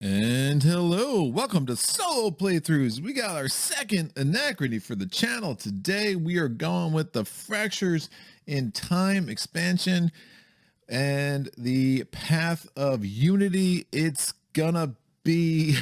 And hello, welcome to Solo Playthroughs. We got our second Anachrony for the channel. Today we are going with the Fractures in Time expansion and the Path of Unity. It's gonna be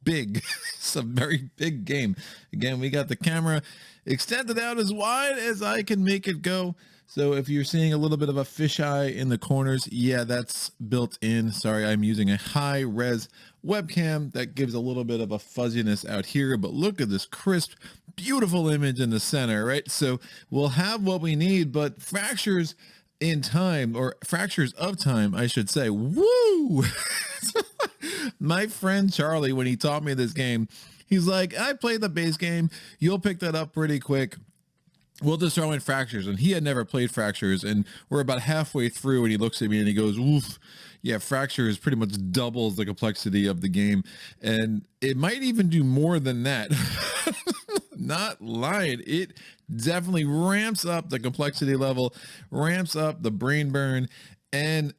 big. It's a very big game. Again, we got the camera extended out as wide as I can make it go. So if you're seeing a little bit of a fisheye in the corners, yeah, that's built in. Sorry, I'm using a high res webcam that gives a little bit of a fuzziness out here, but look at this crisp, beautiful image in the center, right? So we'll have what we need, but Fractures in Time, or Fractures of Time, I should say, woo! My friend Charlie, when he taught me this game, he's like, I played the base game, you'll pick that up pretty quick. We'll just throw in Fractures. And he had never played Fractures, and we're about halfway through and he looks at me and he goes, oof, yeah, Fractures pretty much doubles the complexity of the game, and it might even do more than that. Not lying, it definitely ramps up the complexity level, ramps up the brain burn, and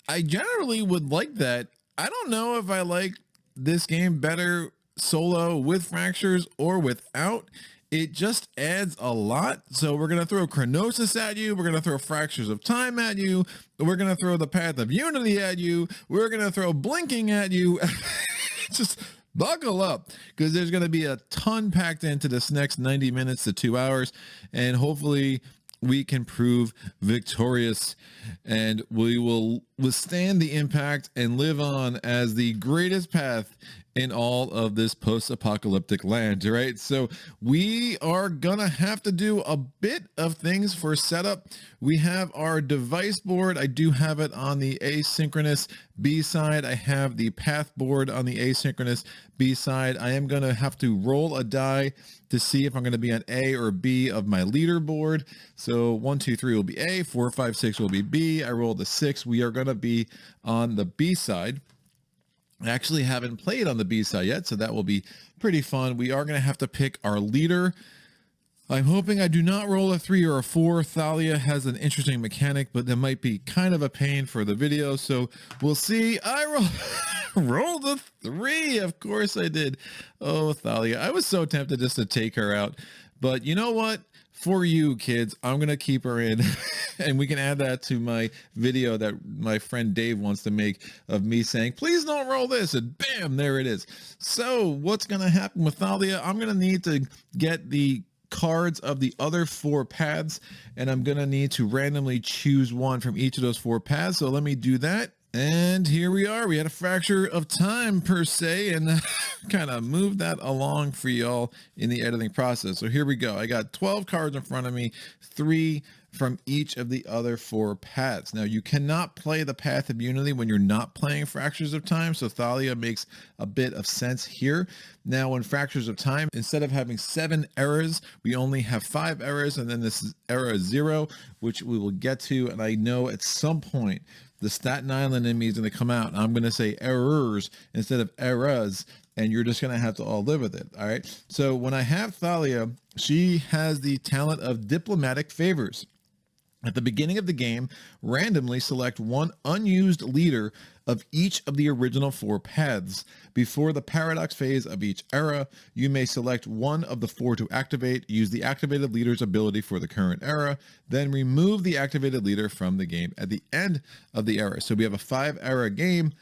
I generally would like that. I don't know if I like this game better solo with Fractures or without. It just adds a lot. So we're going to throw Chronossus at you. We're going to throw Fractures of Time at you. We're going to throw the Path of Unity at you. We're going to throw Blinking at you. Just buckle up, because there's going to be a ton packed into this next 90 minutes to 2 hours. And hopefully we can prove victorious, and we will withstand the impact and live on as the greatest path in all of this post-apocalyptic land, right? So we are gonna have to do a bit of things for setup. We have our device board. I do have it on the asynchronous B side. I have the path board on the asynchronous B side. I am gonna have to roll a die to see if I'm gonna be on A or B of my leaderboard. So 1, 2, 3 will be A, 4, 5, 6 will be B. I rolled a 6. We are gonna be on the B side. I actually haven't played on the B side yet, so that will be pretty fun. We are going to have to pick our leader. I'm hoping I do not roll a 3 or a 4. Thalia has an interesting mechanic, but that might be kind of a pain for the video, so we'll see. I rolled a 3. Of course I did. Oh, Thalia. I was so tempted just to take her out, but you know what? For you kids, I'm going to keep her in, and we can add that to my video that my friend Dave wants to make of me saying, please don't roll this, and bam, there it is. So what's going to happen with Thalia? I'm going to need to get the cards of the other 4 paths, and I'm going to need to randomly choose one from each of those 4 paths. So let me do that. And here we are. We had a Fracture of Time per se, and kind of move that along for y'all in the editing process. So here we go. I got 12 cards in front of me, 3 from each of the other 4 paths. Now you cannot play the Path of Unity when you're not playing Fractures of Time, so Thalia makes a bit of sense here. Now in Fractures of Time, instead of having 7 eras, we only have 5 eras, and then this is era 0, which we will get to. And I know at some point the Staten Island in me is going to come out, and I'm going to say errors instead of eras, and you're just going to have to all live with it. All right. So when I have Thalia, she has the talent of diplomatic favors. At the beginning of the game, randomly select one unused leader of each of the original 4 paths. Before the paradox phase of each era, you may select one of the 4 to activate, use the activated leader's ability for the current era, then remove the activated leader from the game at the end of the era. So we have a 5 era game.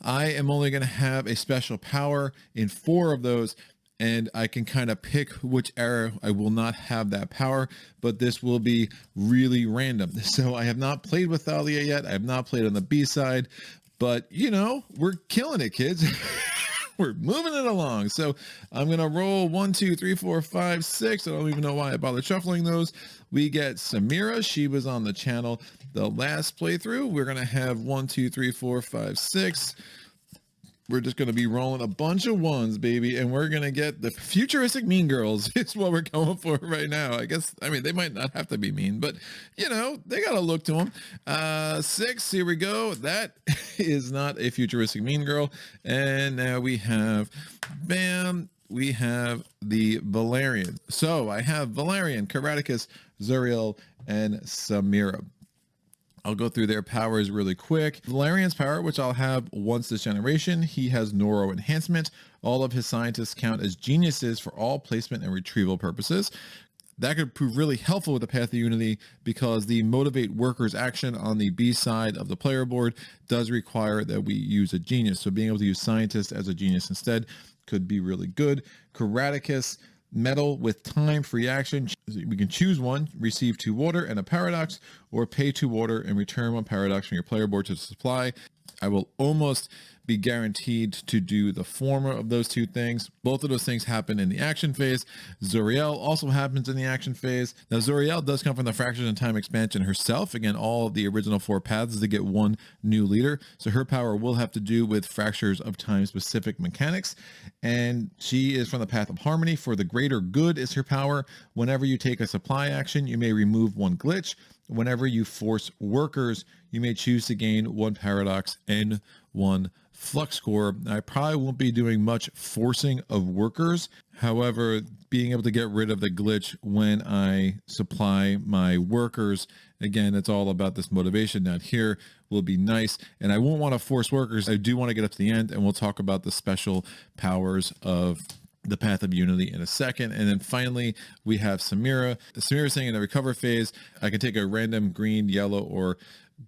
I am only going to have a special power in 4 of those, and I can kind of pick which era I will not have that power, but this will be really random. So I have not played with Thalia yet. I have not played on the B side, but you know, we're killing it, kids. We're moving it along. So I'm going to roll 1, 2, 3, 4, 5, 6. I don't even know why I bothered shuffling those. We get Samira. She was on the channel the last playthrough. We're going to have 1, 2, 3, 4, 5, 6. We're just going to be rolling a bunch of 1s, baby, and we're going to get the futuristic mean girls. It's what we're going for right now. I guess, I mean, they might not have to be mean, but, you know, they got to look to them. 6, here we go. That is not a futuristic mean girl. And now we have, bam, we have the Valerian. So I have Valerian, Karaticus, Zuriel, and Samira. I'll go through their powers really quick. Valerian's power, which I'll have once this generation, he has Neuro enhancement. All of his scientists count as geniuses for all placement and retrieval purposes. That could prove really helpful with the Path of Unity because the motivate workers action on the B side of the player board does require that we use a genius. So being able to use scientist as a genius instead could be really good. Karaticus, metal with time free action. We can choose one, receive 2 water and a paradox, or pay 2 water and return 1 paradox from your player board to the supply. I will almost be guaranteed to do the former of those 2 things. Both of those things happen in the action phase. Zoriel also happens in the action phase. Now, Zoriel does come from the Fractures in Time expansion herself. Again, all of the original 4 paths to get 1 new leader. So her power will have to do with Fractures of Time specific mechanics. And she is from the Path of Harmony. For the greater good is her power. Whenever you take a supply action, you may remove 1 glitch. Whenever you force workers, you may choose to gain 1 paradox and 1 flux core. I probably won't be doing much forcing of workers. However, being able to get rid of the glitch when I supply my workers, again, it's all about this motivation down here, will be nice. And I won't want to force workers. I do want to get up to the end, and we'll talk about the special powers of the Path of Unity in a second. And then finally, we have Samira. Samira saying in the recover phase, I can take a random green, yellow, or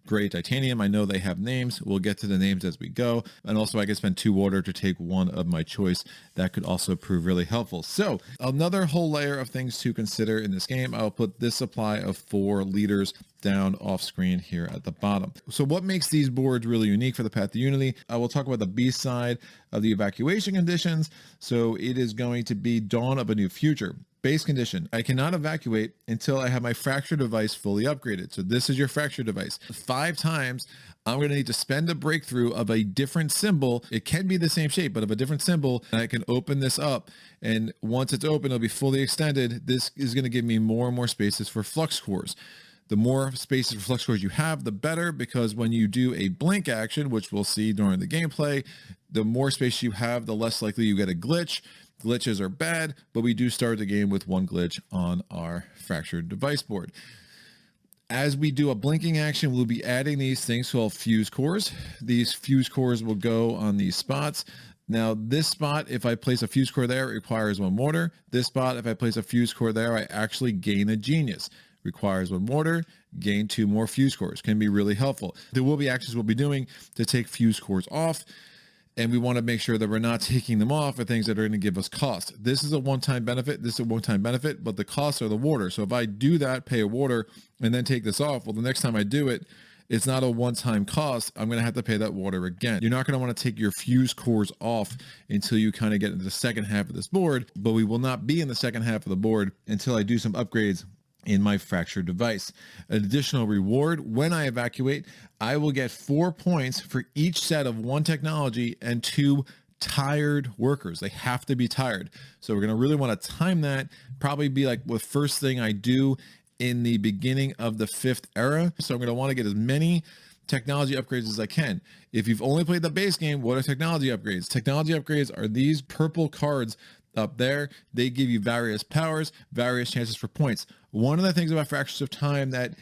gray titanium. I know they have names. We'll get to the names as we go. And also I can spend 2 water to take 1 of my choice. That could also prove really helpful. So another whole layer of things to consider in this game. I'll put this supply of 4 leaders down off screen here at the bottom. So what makes these boards really unique for the Path of Unity? I will talk about the B side of the evacuation conditions. So it is going to be Dawn of a New Future. Base condition, I cannot evacuate until I have my fracture device fully upgraded. So this is your fracture device. 5 times, I'm going to need to spend a breakthrough of a different symbol. It can be the same shape, but of a different symbol. And I can open this up. And once it's open, it'll be fully extended. This is going to give me more and more spaces for Flux Cores. The more spaces for Flux Cores you have, the better, because when you do a blink action, which we'll see during the gameplay, the more space you have, the less likely you get a glitch. Glitches are bad, but we do start the game with 1 glitch on our fractured device board. As we do a blinking action, we'll be adding these things called fuse cores. These fuse cores will go on these spots. Now, this spot, if I place a fuse core there, it requires 1 mortar. This spot, if I place a fuse core there, I actually gain a genius. Requires 1 mortar, gain 2 more fuse cores. Can be really helpful. There will be actions we'll be doing to take fuse cores off. And we want to make sure that we're not taking them off for things that are going to give us cost. This is a one-time benefit. This is a one-time benefit, but the costs are the water. So if I do that, pay a water, and then take this off, well, the next time I do it, it's not a one-time cost. I'm going to have to pay that water again. You're not going to want to take your fuse cores off until you kind of get into the second half of this board, but we will not be in the second half of the board until I do some upgrades in my fractured device. An additional reward, when I evacuate, I will get 4 points for each set of 1 technology and 2 tired workers. They have to be tired. So we're going to really want to time that, probably be like the first thing I do in the beginning of the 5th era. So I'm going to want to get as many technology upgrades as I can. If you've only played the base game, what are technology upgrades? Technology upgrades are these purple cards up there. They give you various powers, various chances for points. One of the things about Fractures of Time that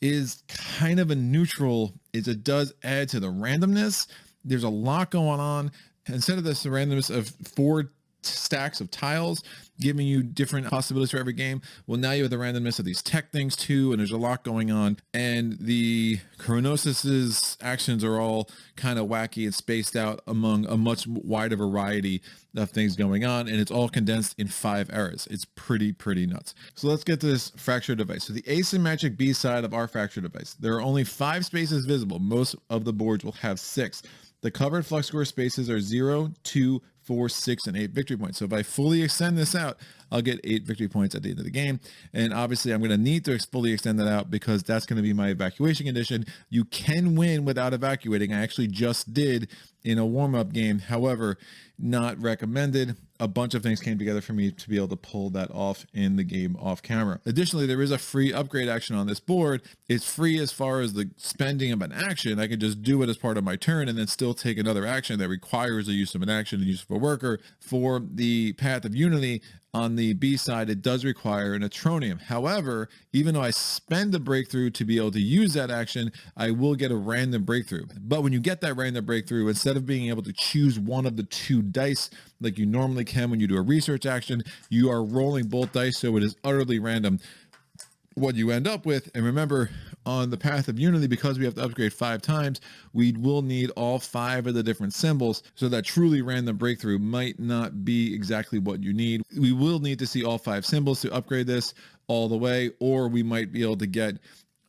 is kind of a neutral is it does add to the randomness. There's a lot going on. Instead of this the randomness of 4 stacks of tiles giving you different possibilities for every game, well, now you have the randomness of these tech things too, and there's a lot going on. And the Chronossus's actions are all kind of wacky and spaced out among a much wider variety of things going on, and it's all condensed in 5 eras. It's pretty nuts. So let's get to this fractured device. So the asymmetric B side of our fractured device, there are only 5 spaces visible. Most of the boards will have 6. The covered flux core spaces are 0, 2, 4, 6, and 8 victory points. So if I fully extend this out, I'll get 8 victory points at the end of the game. And obviously I'm going to need to fully extend that out because that's going to be my evacuation condition. You can win without evacuating. I actually just did in a warm-up game. However, not recommended. A bunch of things came together for me to be able to pull that off in the game off camera. Additionally, there is a free upgrade action on this board. It's free as far as the spending of an action. I can just do it as part of my turn and then still take another action that requires the use of an action and use of a worker. For the Path of Unity, on the B side, it does require an Anachrony. However, even though I spend a breakthrough to be able to use that action, I will get a random breakthrough. But when you get that random breakthrough, instead of being able to choose one of the 2 dice like you normally can when you do a research action, you are rolling both dice, so it is utterly random what you end up with. And remember, on the Path of Unity, because we have to upgrade 5 times, we will need all 5 of the different symbols, so that truly random breakthrough might not be exactly what you need. We will need to see all 5 symbols to upgrade this all the way, or we might be able to get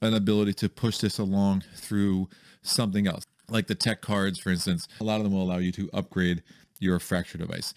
an ability to push this along through something else, like the tech cards, for instance. A lot of them will allow you to upgrade your fracture device.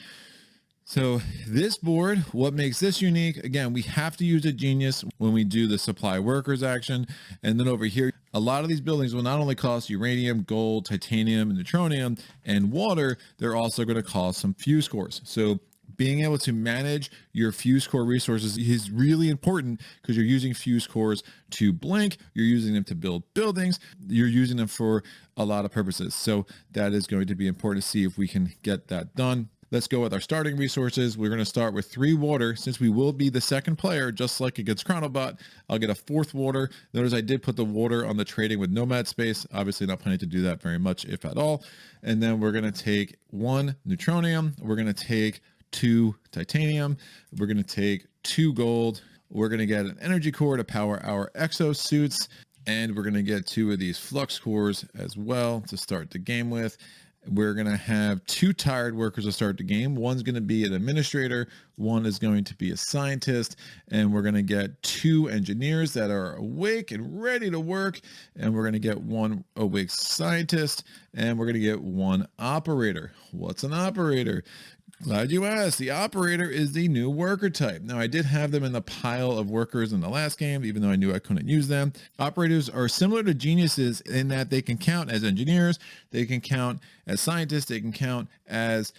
So this board, what makes this unique, again, we have to use a genius when we do the supply workers action. And then over here, a lot of these buildings will not only cost uranium, gold, titanium, and neutronium, and water, they're also going to cost some fuse cores. So being able to manage your fuse core resources is really important, because you're using fuse cores to blink, you're using them to build buildings, you're using them for a lot of purposes. So that is going to be important to see if we can get that done. Let's go with our starting resources. We're going to start with 3 water. Since we will be the second player, just like against Chronobot, I'll get a 4th water. Notice I did put the water on the trading with nomad space. Obviously not planning to do that very much, if at all. And then we're going to take 1 neutronium. We're going to take 2 titanium. We're going to take 2 gold. We're going to get an energy core to power our exosuits. And we're going to get 2 of these flux cores as well to start the game with. We're going to have 2 tired workers to start the game. One's going to be an administrator. One is going to be a scientist. And we're going to get 2 engineers that are awake and ready to work. And we're going to get 1 awake scientist. And we're going to get 1 operator. What's an operator? Glad you asked. The operator is the new worker type. Now, I did have them in the pile of workers in the last game, even though I knew I couldn't use them. Operators are similar to geniuses in that they can count as engineers, they can count as scientists, they can count as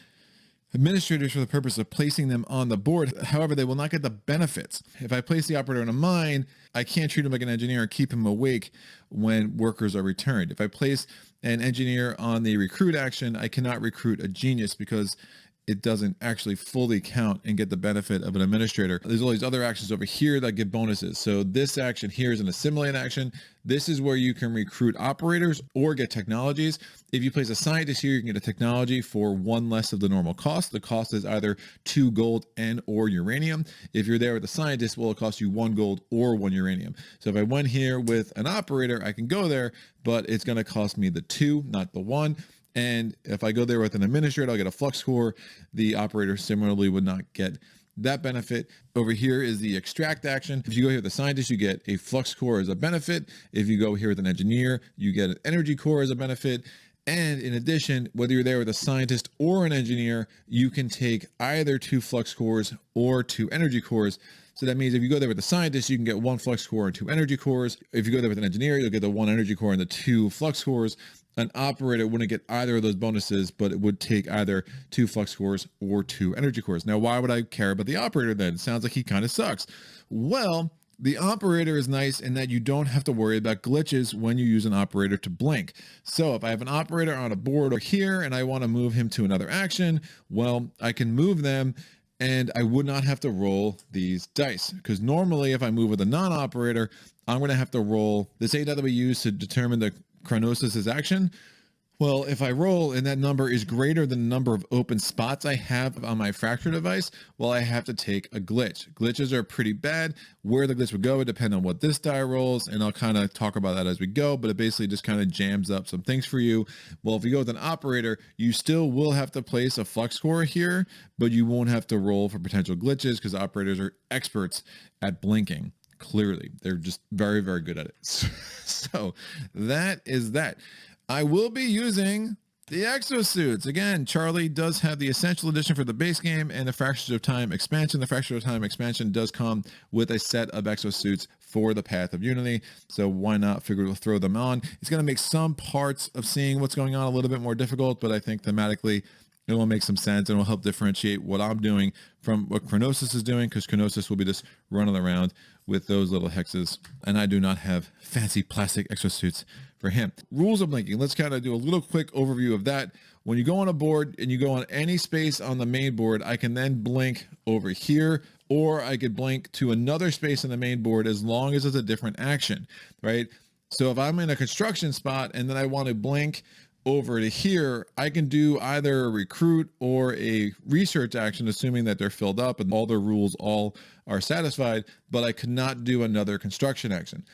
administrators for the purpose of placing them on the board. However, they will not get the benefits. If I place the operator in a mine, I can't treat him like an engineer and keep him awake when workers are returned. If I place an engineer on the recruit action, I cannot recruit a genius because it doesn't actually fully count and get the benefit of an administrator. There's all these other actions over here that get bonuses. So this action here is an assimilate action. This is where you can recruit operators or get technologies. If you place a scientist here, you can get a technology for 1 less of the normal cost. The cost is either 2 gold and or uranium. If you're there with a scientist, well, it costs you 1 gold or 1 uranium. So if I went here with an operator, I can go there, but it's going to cost me the 2, not the 1. And if I go there with an administrator, I'll get a flux core. The operator similarly would not get that benefit. Over here is the extract action. If you go here with a scientist, you get a flux core as a benefit. If you go here with an engineer, you get an energy core as a benefit. And in addition, whether you're there with a scientist or an engineer, you can take either 2 flux cores or 2 energy cores. So that means if you go there with a scientist, you can get 1 flux core and 2 energy cores. If you go there with an engineer, you'll get the 1 energy core and the 2 flux cores. An operator wouldn't get either of those bonuses, but it would take either 2 flux cores or 2 energy cores. Now, why would I care about the operator then? It sounds like he kind of sucks. Well, the operator is nice in that you don't have to worry about glitches when you use an operator to blink. So if I have an operator on a board over here and I want to move him to another action, well, I can move them and I would not have to roll these dice, because normally if I move with a non-operator, I'm going to have to roll this 8 that we use to determine the Chronossus' action. Well, if I roll and that number is greater than the number of open spots I have on my fracture device, well, I have to take a glitch. Glitches are pretty bad. Where the glitch would go would depend on what this die rolls, and I'll kind of talk about that as we go, but it basically just kind of jams up some things for you. Well, if you go with an operator, you still will have to place a flux core here, but you won't have to roll for potential glitches because operators are experts at blinking. Clearly, they're just very, very good at it. So that is that. I will be using the exosuits. Again, Charlie does have the essential edition for the base game and the Fractures of Time expansion. The Fractures of Time expansion does come with a set of exosuits for the Path of Unity. So why not figure we'll throw them on? It's going to make some parts of seeing what's going on a little bit more difficult, but I think thematically it will make some sense and will help differentiate what I'm doing from what Chronossus is doing, because Chronossus will be just running around with those little hexes, and I do not have fancy plastic exosuits for him. Rules of blinking. Let's kind of do a little quick overview of that. when you go on a board and you go on any space on the main board, I can then blink over here, or I could blink to another space on the main board as long as it's a different action, right? So if I'm in a construction spot and then I want to blink over to here, I can do either a recruit or a research action, assuming that they're filled up and all their rules all are satisfied, but I could not do another construction action.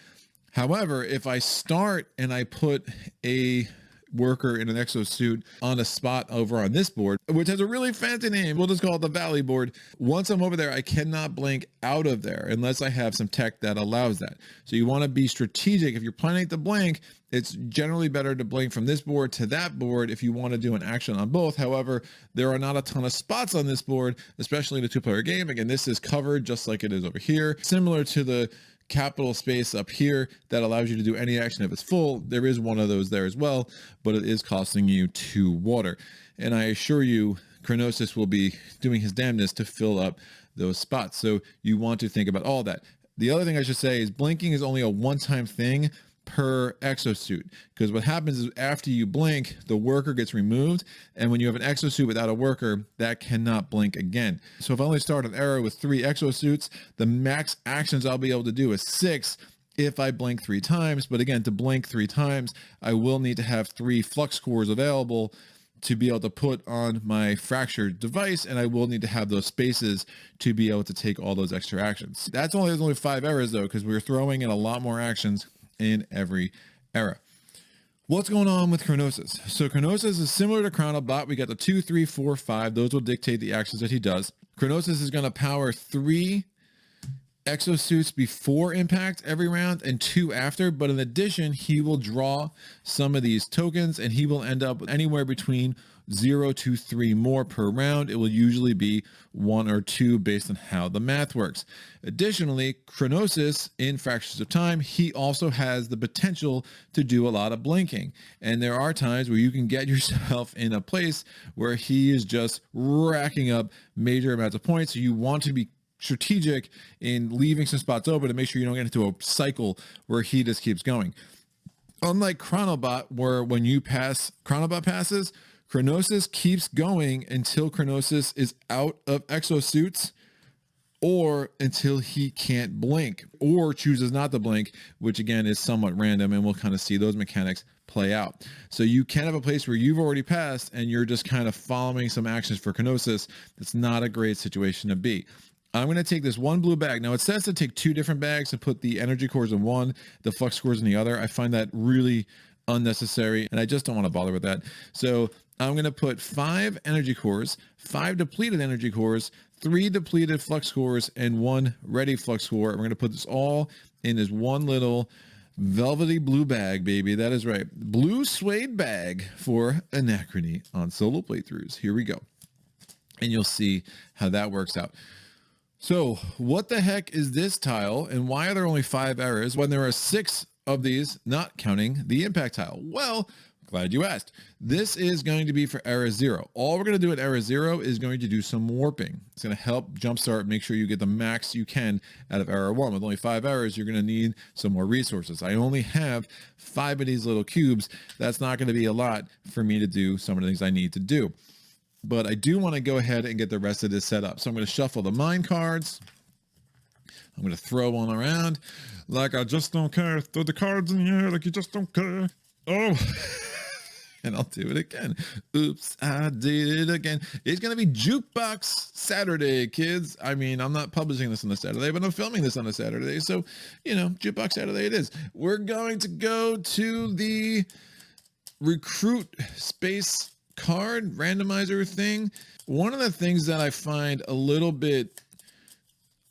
However, if I start and I put a worker in an exosuit on a spot over on this board, which has a really fancy name, we'll just call it the Valley board. Once I'm over there, I cannot blink out of there unless I have some tech that allows that. So you want to be strategic. If you're planning to blink, it's generally better to blink from this board to that board if you want to do an action on both. However, there are not a ton of spots on this board, especially in a two-player game. Again, this is covered just like it is over here, similar to the capital space up here that allows you to do any action if it's full. There is one of those there as well, but it is costing you 2 water. And I assure you, Chronossus will be doing his damnness to fill up those spots. So you want to think about all that. The other thing I should say is blinking is only a one-time thing per exosuit, because what happens is after you blink, the worker gets removed, and when you have an exosuit without a worker, that cannot blink again. So if I only start an era with 3 exosuits, the max actions I'll be able to do is 6 if I blink 3 times. But again, to blink 3 times, I will need to have 3 flux cores available to be able to put on my fractured device, and I will need to have those spaces to be able to take all those extra actions. There's only 5 eras though, because we're throwing in a lot more actions in every era. What's going on with Chronossus? So Chronossus is similar to Chronobot. We got the 2, 3, 4, 5. Those will dictate the actions that he does. Chronossus is going to power 3 exosuits before impact every round and 2 after, but in addition, he will draw some of these tokens and he will end up anywhere between 0 to 3 more per round. It will usually be 1 or 2 based on how the math works. Additionally, Chronossus in Fractions of Time, he also has the potential to do a lot of blinking. And there are times where you can get yourself in a place where he is just racking up major amounts of points. So you want to be strategic in leaving some spots open to make sure you don't get into a cycle where he just keeps going. Unlike Chronobot, where when you pass, Chronobot passes, Chronossus keeps going until Chronossus is out of exosuits or until he can't blink or chooses not to blink, which again is somewhat random, and we'll kind of see those mechanics play out. So you can have a place where you've already passed and you're just kind of following some actions for Chronossus. That's not a great situation to be. I'm going to take this 1 blue bag. Now it says to take 2 different bags to put the energy cores in one, the flux cores in the other. I find that really unnecessary and I just don't want to bother with that. So I'm going to put 5 energy cores, 5 depleted energy cores, 3 depleted flux cores, and 1 ready flux core. We're going to put this all in this one little velvety blue bag, baby. That is right. Blue suede bag for Anachrony on solo playthroughs. Here we go. And you'll see how that works out. So what the heck is this tile, and why are there only 5 errors when there are 6 of these, not counting the impact tile? Well, glad you asked. This is going to be for era 0. All we're going to do at era 0 is going to do some warping. It's going to help jumpstart, make sure you get the max you can out of era 1. With only 5 errors, you're going to need some more resources. I only have 5 of these little cubes. That's not going to be a lot for me to do some of the things I need to do. But I do want to go ahead and get the rest of this set up. So I'm going to shuffle the mine cards. I'm going to throw one around like I just don't care. Throw the cards in here like you just don't care. Oh, and I'll do it again. Oops, I did it again. It's going to be Jukebox Saturday, kids. I mean, I'm not publishing this on a Saturday, but I'm filming this on a Saturday. So, you know, Jukebox Saturday it is. We're going to go to the recruit space card randomizer thing. One of the things that I find a little bit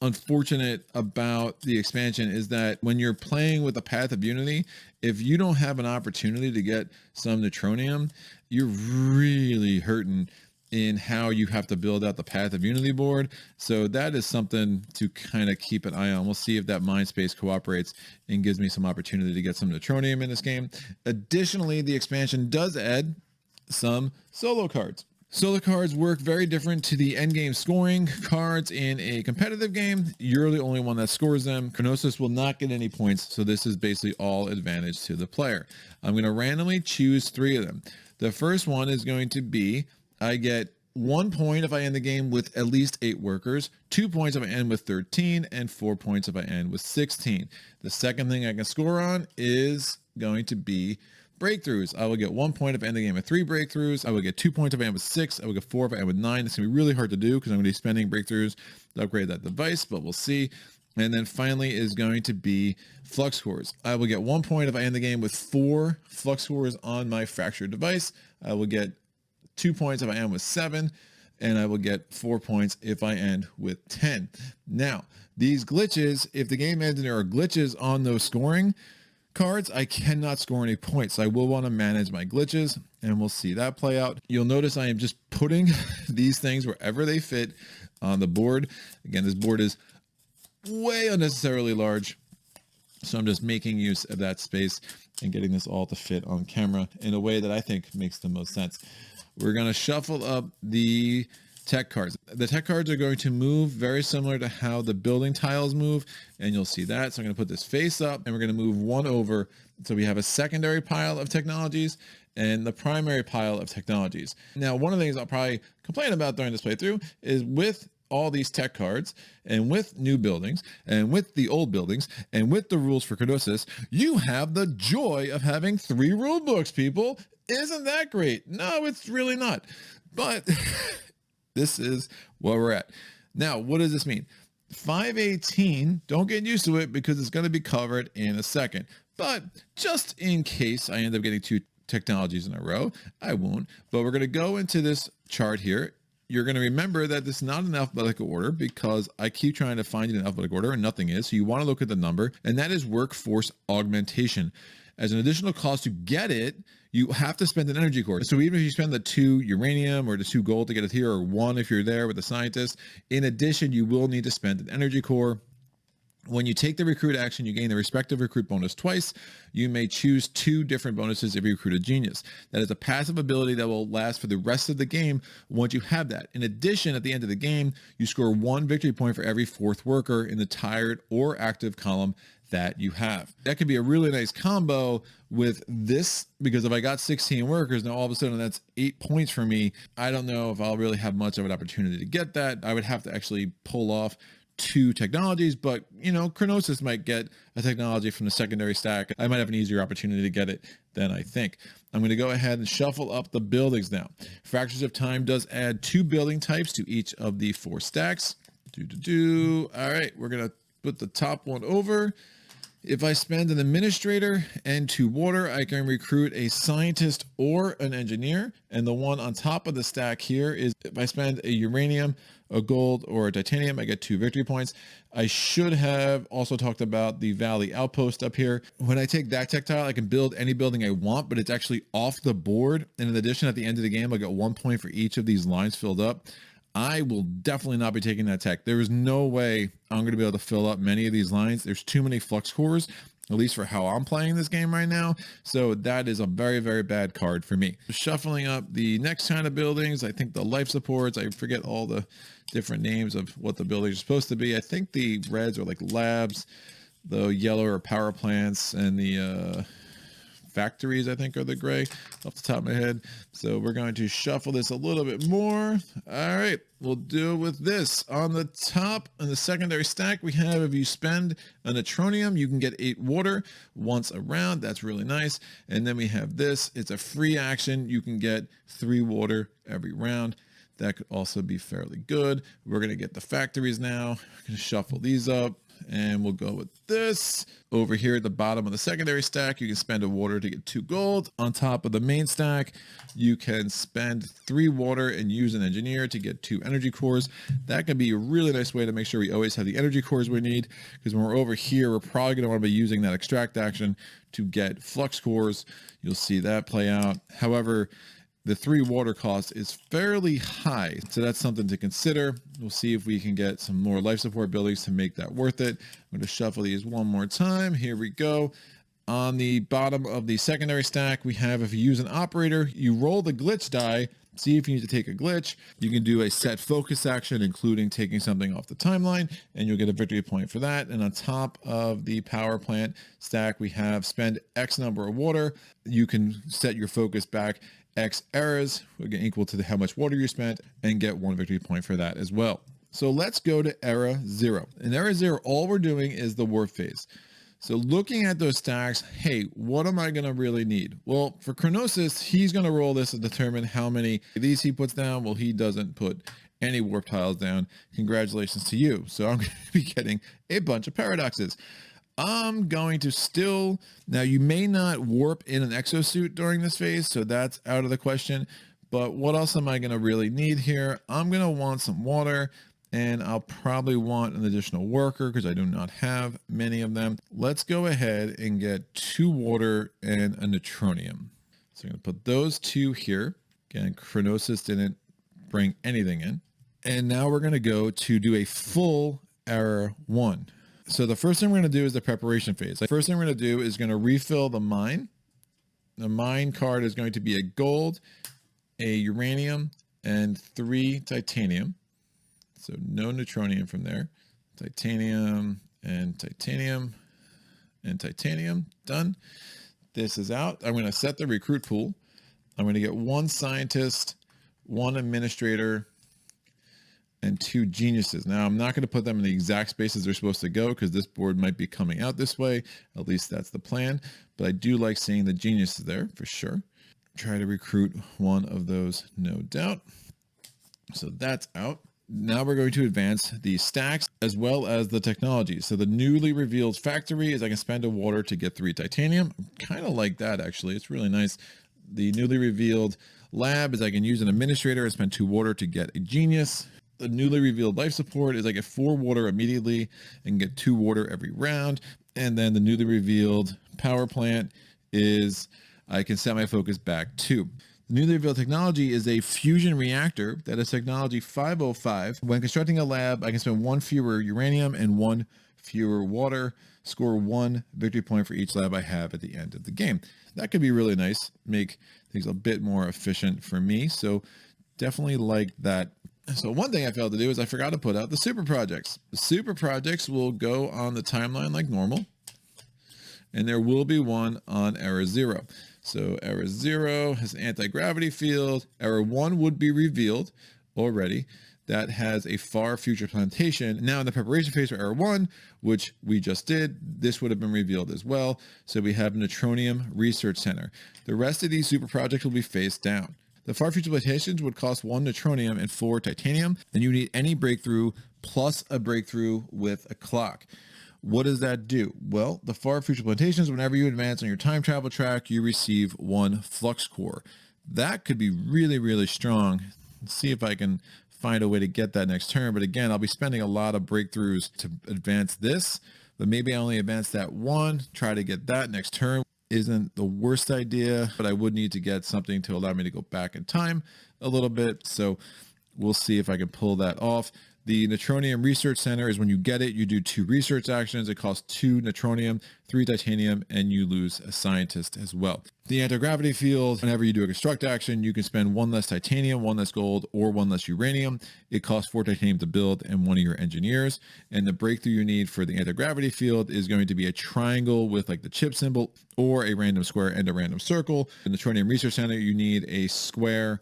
unfortunate about the expansion is that when you're playing with the Path of Unity, if you don't have an opportunity to get some neutronium, you're really hurting in how you have to build out the Path of Unity board. So that is something to kind of keep an eye on. We'll see if that mind space cooperates and gives me some opportunity to get some neutronium in this game. Additionally, the expansion does add some solo cards. So the cards work very different to the end game scoring cards in a competitive game. You're the only one that scores them. Chronossus will not get any points, so this is basically all advantage to the player. I'm going to randomly choose 3 of them. The first one is going to be, I get 1 point if I end the game with at least 8 workers, 2 points if I end with 13, and 4 points if I end with 16. The second thing I can score on is going to be breakthroughs. I will get 1 point if I end the game with 3 breakthroughs. I will get 2 points if I end with 6. I will get 4 if I end with 9. It's going to be really hard to do because I'm going to be spending breakthroughs to upgrade that device, but we'll see. And then finally is going to be Flux Cores. I will get 1 point if I end the game with 4 Flux Cores on my fractured device. I will get 2 points if I end with 7, and I will get 4 points if I end with 10. Now, these glitches, if the game ends and there are glitches on those scoring cards, I cannot score any points. So I will want to manage my glitches, and we'll see that play out. You'll notice I am just putting these things wherever they fit on the board. Again, this board is way unnecessarily large, so I'm just making use of that space and getting this all to fit on camera in a way that I think makes the most sense. We're going to shuffle up the tech cards. The tech cards are going to move very similar to how the building tiles move, and you'll see that. So I'm going to put this face up, and we're going to move one over. So we have a secondary pile of technologies and the primary pile of technologies. Now, one of the things I'll probably complain about during this playthrough is with all these tech cards and with new buildings and with the old buildings and with the rules for Chronossus, you have the joy of having 3 rule books, people. Isn't that great? No, it's really not. But this is where we're at. Now, what does this mean? 518, don't get used to it because it's going to be covered in a second. But just in case I end up getting 2 technologies in a row, I won't. But we're going to go into this chart here. You're going to remember that this is not in alphabetical order because I keep trying to find it in alphabetical order and nothing is. So you want to look at the number, and that is workforce augmentation. As an additional cost to get it, you have to spend an energy core. So even if you spend the 2 uranium or the 2 gold to get it here, or 1 if you're there with the scientist, in addition, you will need to spend an energy core. When you take the recruit action, you gain the respective recruit bonus twice. You may choose 2 different bonuses if you recruit a genius. That is a passive ability that will last for the rest of the game once you have that. In addition, at the end of the game, you score 1 victory point for every 4th worker in the tired or active column that you have. That could be a really nice combo with this, because if I got 16 workers, now all of a sudden that's 8 points for me. I don't know if I'll really have much of an opportunity to get that. I would have to actually pull off 2 technologies, but you know, Chronossus might get a technology from the secondary stack. I might have an easier opportunity to get it than I think. I'm going to go ahead and shuffle up the buildings now. Fractures of Time does add 2 building types to each of the 4 stacks. All right, we're going to put the top one over. If I spend an administrator and 2 water, I can recruit a scientist or an engineer. And the one on top of the stack here is if I spend a uranium, a gold, or a titanium, I get 2 victory points. I should have also talked about the Valley Outpost up here. When I take that tech tile, I can build any building I want, but it's actually off the board. And in addition, at the end of the game, I get 1 point for each of these lines filled up. I will definitely not be taking that tech. There is no way I'm going to be able to fill up many of these lines. There's too many flux cores, at least for how I'm playing this game right now. So that is a very, very bad card for me. Shuffling up the next kind of buildings, I think the life supports, I forget all the different names of what the buildings are supposed to be. I think the reds are like labs, the yellow are power plants, and the factories, I think, are the gray off the top of my head. So we're going to shuffle this a little bit more. All right, we'll deal with this. On the top, in the secondary stack, we have, if you spend an Anachrony, you can get 8 water once a round. That's really nice. And then we have this. It's a free action. You can get 3 water every round. That could also be fairly good. We're going to get the factories now. We're going to shuffle these up. And we'll go with this. Over here at the bottom of the secondary stack, you can spend a water to get 2 gold. On top of the main stack, you can spend 3 water and use an engineer to get 2 energy cores. That can be a really nice way to make sure we always have the energy cores we need, because when we're over here, we're probably going to want to be using that extract action to get flux cores. You'll see that play out. However, the 3 water cost is fairly high, so that's something to consider. We'll see if we can get some more life support buildings to make that worth it. I'm going to shuffle these one more time. Here we go. On the bottom of the secondary stack, we have, if you use an operator, you roll the glitch die See if you need to take a glitch. You can do a set focus action, including taking something off the timeline, and you'll get a victory point for that. And on top of the power plant stack, we have spend X number of water. You can set your focus back X eras, again, equal to how much water you spent, and get 1 victory point for that as well. So let's go to era 0. In era 0, all we're doing is the warp phase. So looking at those stacks, hey, what am I going to really need? Well, for Chronossus, he's going to roll this and determine how many of these he puts down. Well, he doesn't put any warp tiles down. Congratulations to you. So I'm going to be getting a bunch of paradoxes. I'm going to still, now you may not warp in an exosuit during this phase, so that's out of the question. But what else am I going to really need here? I'm going to want some water. And I'll probably want an additional worker because I do not have many of them. Let's go ahead and get 2 water and a neutronium. So I'm going to put those 2 here. Again, Chronossus didn't bring anything in. And now we're going to go to do a full era 1. So the first thing we're going to do is the preparation phase. The first thing we're going to do is going to refill the mine. The mine card is going to be a gold, a uranium, and 3 titanium. So no neutronium from there. Titanium and titanium and titanium. Done. This is out. I'm going to set the recruit pool. I'm going to get 1 scientist, 1 administrator, and 2 geniuses. Now, I'm not going to put them in the exact spaces they're supposed to go because this board might be coming out this way. At least that's the plan. But I do like seeing the geniuses there for sure. Try to recruit 1 of those, no doubt. So that's out. Now we're going to advance the stacks as well as the technology. So the newly revealed factory is I can spend a water to get 3 titanium. Kind of like that, actually. It's really nice. The newly revealed lab is I can use an administrator and spend 2 water to get a genius. The newly revealed life support is I get 4 water immediately and get 2 water every round. And then the newly revealed power plant is I can set my focus back 2. The newly revealed technology is a fusion reactor that is technology 505. When constructing a lab, I can spend 1 fewer uranium and 1 fewer water, score 1 victory point for each lab I have at the end of the game. That could be really nice, make things a bit more efficient for me. So definitely like that. So one thing I failed to do is I forgot to put out the super projects. The super projects will go on the timeline like normal, and there will be one on era 0. So era 0 has an anti-gravity field. Era 1 would be revealed already. That has a far future plantation. Now in the preparation phase for era 1, which we just did, this would have been revealed as well. So we have Anachrony Research Center. The rest of these super projects will be phased down. The far future plantations would cost 1 neutronium and 4 titanium. And you need any breakthrough plus a breakthrough with a clock. What does that do? Well, the far future plantations, whenever you advance on your time travel track, you receive 1 Flux Core. That could be really, really strong. Let's see if I can find a way to get that next turn. But again, I'll be spending a lot of breakthroughs to advance this, but maybe I only advance that 1, try to get that next turn. Isn't the worst idea, but I would need to get something to allow me to go back in time a little bit. So we'll see if I can pull that off. The Anachrony Research Center is when you get it, you do 2 research actions. It costs 2 neutronium, 3 titanium, and you lose a scientist as well. The anti-gravity field, whenever you do a construct action, you can spend 1 less titanium, 1 less gold, or 1 less uranium. It costs 4 titanium to build and 1 of your engineers. And the breakthrough you need for the anti-gravity field is going to be a triangle with like the chip symbol or a random square and a random circle. In the Anachrony Research Center, you need a square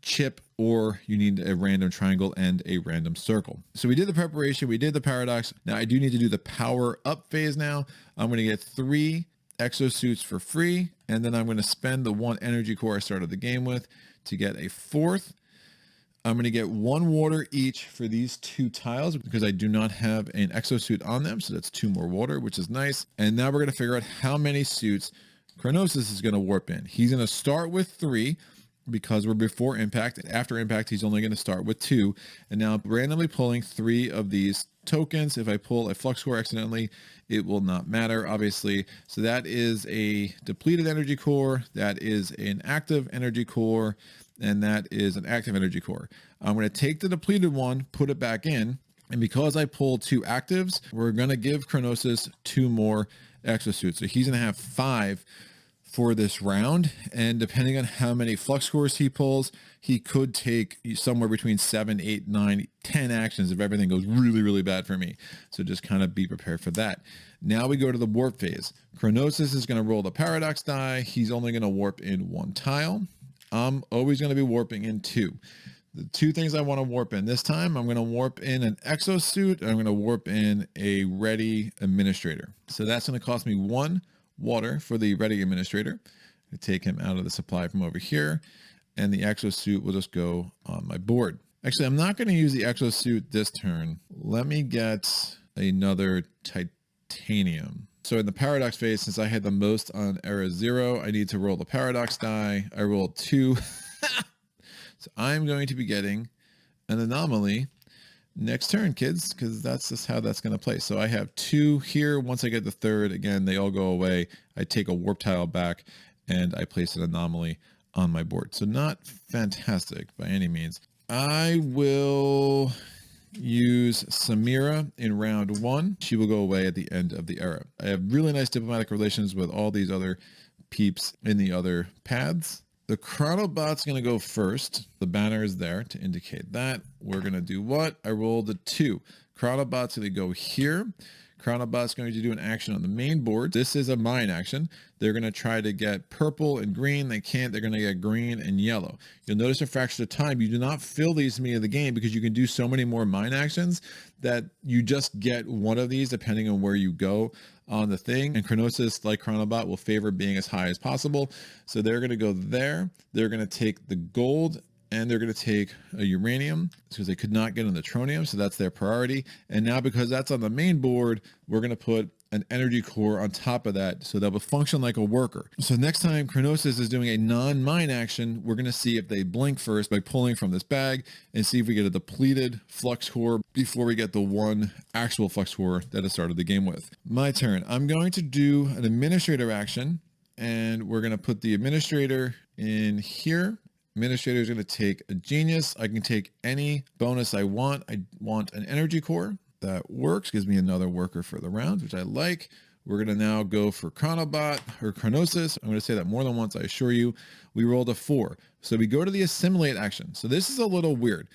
chip or you need a random triangle and a random circle. So we did the preparation, we did the paradox. Now I do need to do the power up phase now. I'm going to get 3 exosuits for free, and then I'm going to spend the 1 energy core I started the game with to get a 4th. I'm going to get 1 water each for these 2 tiles because I do not have an exosuit on them. So that's 2 more water, which is nice. And now we're going to figure out how many suits Chronossus is going to warp in. He's going to start with 3. Because we're before impact. After impact, he's only going to start with 2. And now I'm randomly pulling 3 of these tokens. If I pull a flux core accidentally, it will not matter, obviously. So that is a depleted energy core. That is an active energy core. And that is an active energy core. I'm going to take the depleted one, put it back in. And because I pulled 2 actives, we're going to give Chronossus 2 more exosuits. So he's going to have 5 for this round, and depending on how many flux cores he pulls, he could take somewhere between 7, 8, 9, 10 actions if everything goes really, really bad for me. So just kind of be prepared for that. Now we go to the warp phase. Chronossus is going to roll the paradox die. He's only going to warp in 1 tile. I'm always going to be warping in 2. The 2 things I want to warp in this time, I'm going to warp in an exosuit, and I'm going to warp in a ready administrator. So that's going to cost me 1 water for the ready administrator. I take him out of the supply from over here, and the exosuit will just go on my board. Actually, I'm not going to use the exosuit this turn. Let me get another titanium. So in the paradox phase, since I had the most on era 0, I need to roll the paradox die. I rolled 2. So I'm going to be getting an anomaly next turn, kids, because that's just how that's going to play. So I have 2 here. Once I get the 3rd, again, they all go away. I take a warp tile back and I place an anomaly on my board. So not fantastic by any means. I will use Samira in round 1. She will go away at the end of the era. I have really nice diplomatic relations with all these other peeps in the other paths. The Chronobot's going to go first. The banner is there to indicate that. We're going to do what? I rolled a 2. Chronobot's going to go here. Chronobot's going to do an action on the main board. This is a mine action. They're going to try to get purple and green. They can't. They're going to get green and yellow. You'll notice a fraction of time, you do not fill these to me of the game because you can do so many more mine actions that you just get one of these depending on where you go on the thing. And Chronossus, like Chronobot, will favor being as high as possible. So they're going to go there. They're going to take the gold and they're going to take a uranium because they could not get an Anachrony, so that's their priority. And now because that's on the main board, we're going to put an energy core on top of that so that will function like a worker. So next time Chronossus is doing a non-mine action, we're going to see if they blink first by pulling from this bag and see if we get a depleted flux core before we get the 1 actual flux core that I started the game with. My turn. I'm going to do an administrator action, and we're going to put the administrator in here. Administrator is going to take a genius. I can take any bonus I want. I want an energy core. That works. Gives me another worker for the round, which I like. We're going to now go for Chronobot or Chronossus. I'm going to say that more than once, I assure you. We rolled a 4. So we go to the assimilate action. So this is a little weird.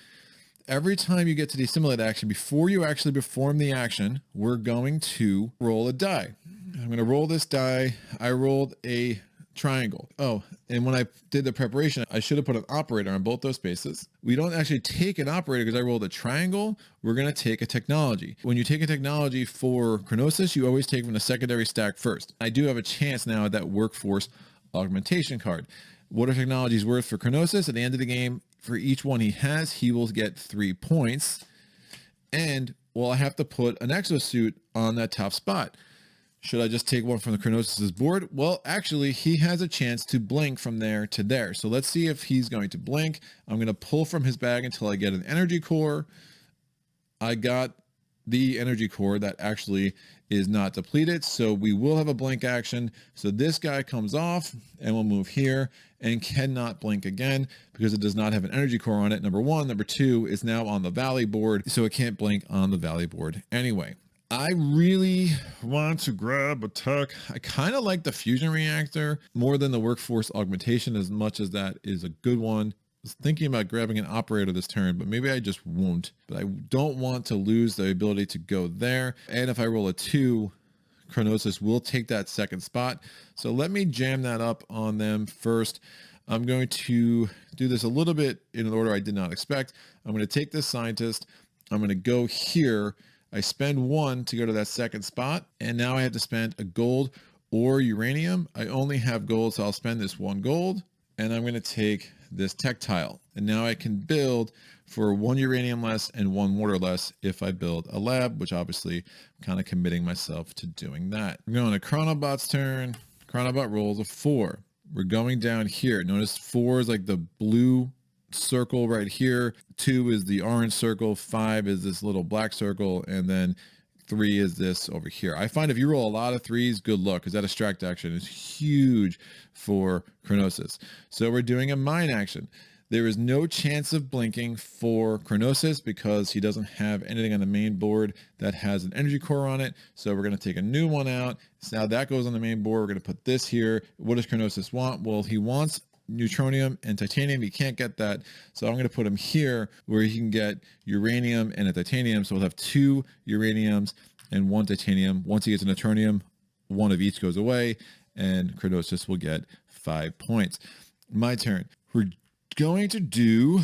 Every time you get to the assimilate action, before you actually perform the action, we're going to roll a die. I'm going to roll this die. I rolled a triangle. Oh, and when I did the preparation, I should have put an operator on both those spaces. We don't actually take an operator because I rolled a triangle. We're going to take a technology. When you take a technology for Chronossus, you always take from the secondary stack first. I do have a chance now at that workforce augmentation card. What are technologies worth for Chronossus? At the end of the game, for each one he has, he will get 3 points. And, well, I have to put an exosuit on that top spot. Should I just take one from the Chronossus' board? Well, actually, he has a chance to blink from there to there. So let's see if he's going to blink. I'm going to pull from his bag until I get an energy core. I got the energy core that actually is not depleted. So we will have a blink action. So this guy comes off and we'll move here and cannot blink again because it does not have an energy core on it. Number 1. Number 2 is now on the valley board. So it can't blink on the valley board anyway. I really want to grab a tech. I kind of like the fusion reactor more than the workforce augmentation, as much as that is a good one. I was thinking about grabbing an operator this turn, but maybe I just won't. But I don't want to lose the ability to go there. And if I roll a 2, Chronossus will take that second spot. So let me jam that up on them first. I'm going to do this a little bit in an order I did not expect. I'm going to take this scientist. I'm going to go here. I spend 1 to go to that second spot, and now I have to spend a gold or uranium. I only have gold, so I'll spend this 1 gold, and I'm going to take this tech tile. And now I can build for 1 uranium less and 1 water less if I build a lab, which obviously I'm kind of committing myself to doing that. We're going to Chronobot's turn. Chronobot rolls a 4. We're going down here. Notice 4 is like the blue circle right here. 2 is the orange circle. 5 is this little black circle, and then 3 is this over here. I find if you roll a lot of 3s, good luck, because that extract action is huge for Chronossus. So we're doing a mine action. There is no chance of blinking for Chronossus because he doesn't have anything on the main board that has an energy core on it. So we're going to take a new one out. So now that goes on the main board. We're going to put this here. What does Chronossus want? Well, he wants neutronium and titanium. He can't get that. So I'm going to put him here where he can get uranium and a titanium. So we'll have 2 uraniums and 1 titanium. Once he gets a neutronium, 1 of each goes away and Chronossus will get 5 points. My turn. We're going to do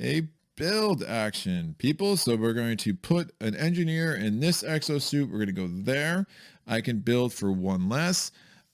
a build action, people. So we're going to put an engineer in this exosuit. We're going to go there. I can build for 1 less.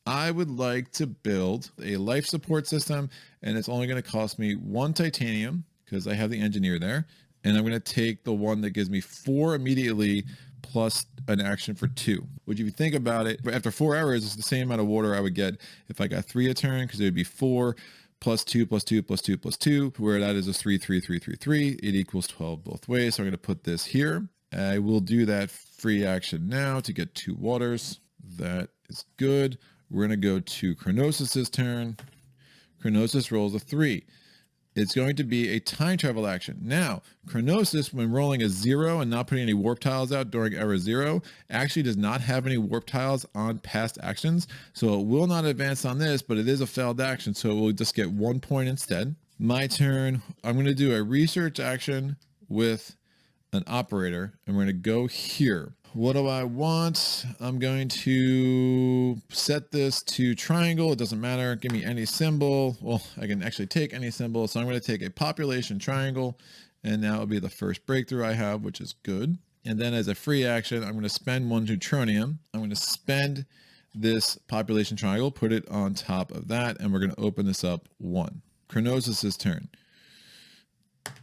I would like to build a life support system, and it's only going to cost me 1 titanium because I have the engineer there. And I'm going to take the one that gives me 4 immediately plus an action for 2. Which, if you think about it, after 4 hours, it's the same amount of water I would get if I got 3 a turn, because it would be 4 plus 2 plus 2 plus 2 plus 2, where that is a 3, 3, 3, 3, 3. It equals 12 both ways. So I'm going to put this here. I will do that free action now to get 2 waters. That is good. We're going to go to Chronossus's turn. Chronossus rolls a 3. It's going to be a time travel action. Now, Chronossus, when rolling a 0 and not putting any warp tiles out during era 0, actually does not have any warp tiles on past actions. So it will not advance on this, but it is a failed action. So it will just get 1 point instead. My turn. I'm going to do a research action with an operator, and we're going to go here. What do I want? I'm going to set this to triangle. It doesn't matter. Give me any symbol. Well, I can actually take any symbol. So I'm going to take a population triangle, and now it'll be the first breakthrough I have, which is good. And then as a free action, I'm going to spend 1 neutronium. I'm going to spend this population triangle, put it on top of that, and we're going to open this up 1. Chronossus's turn.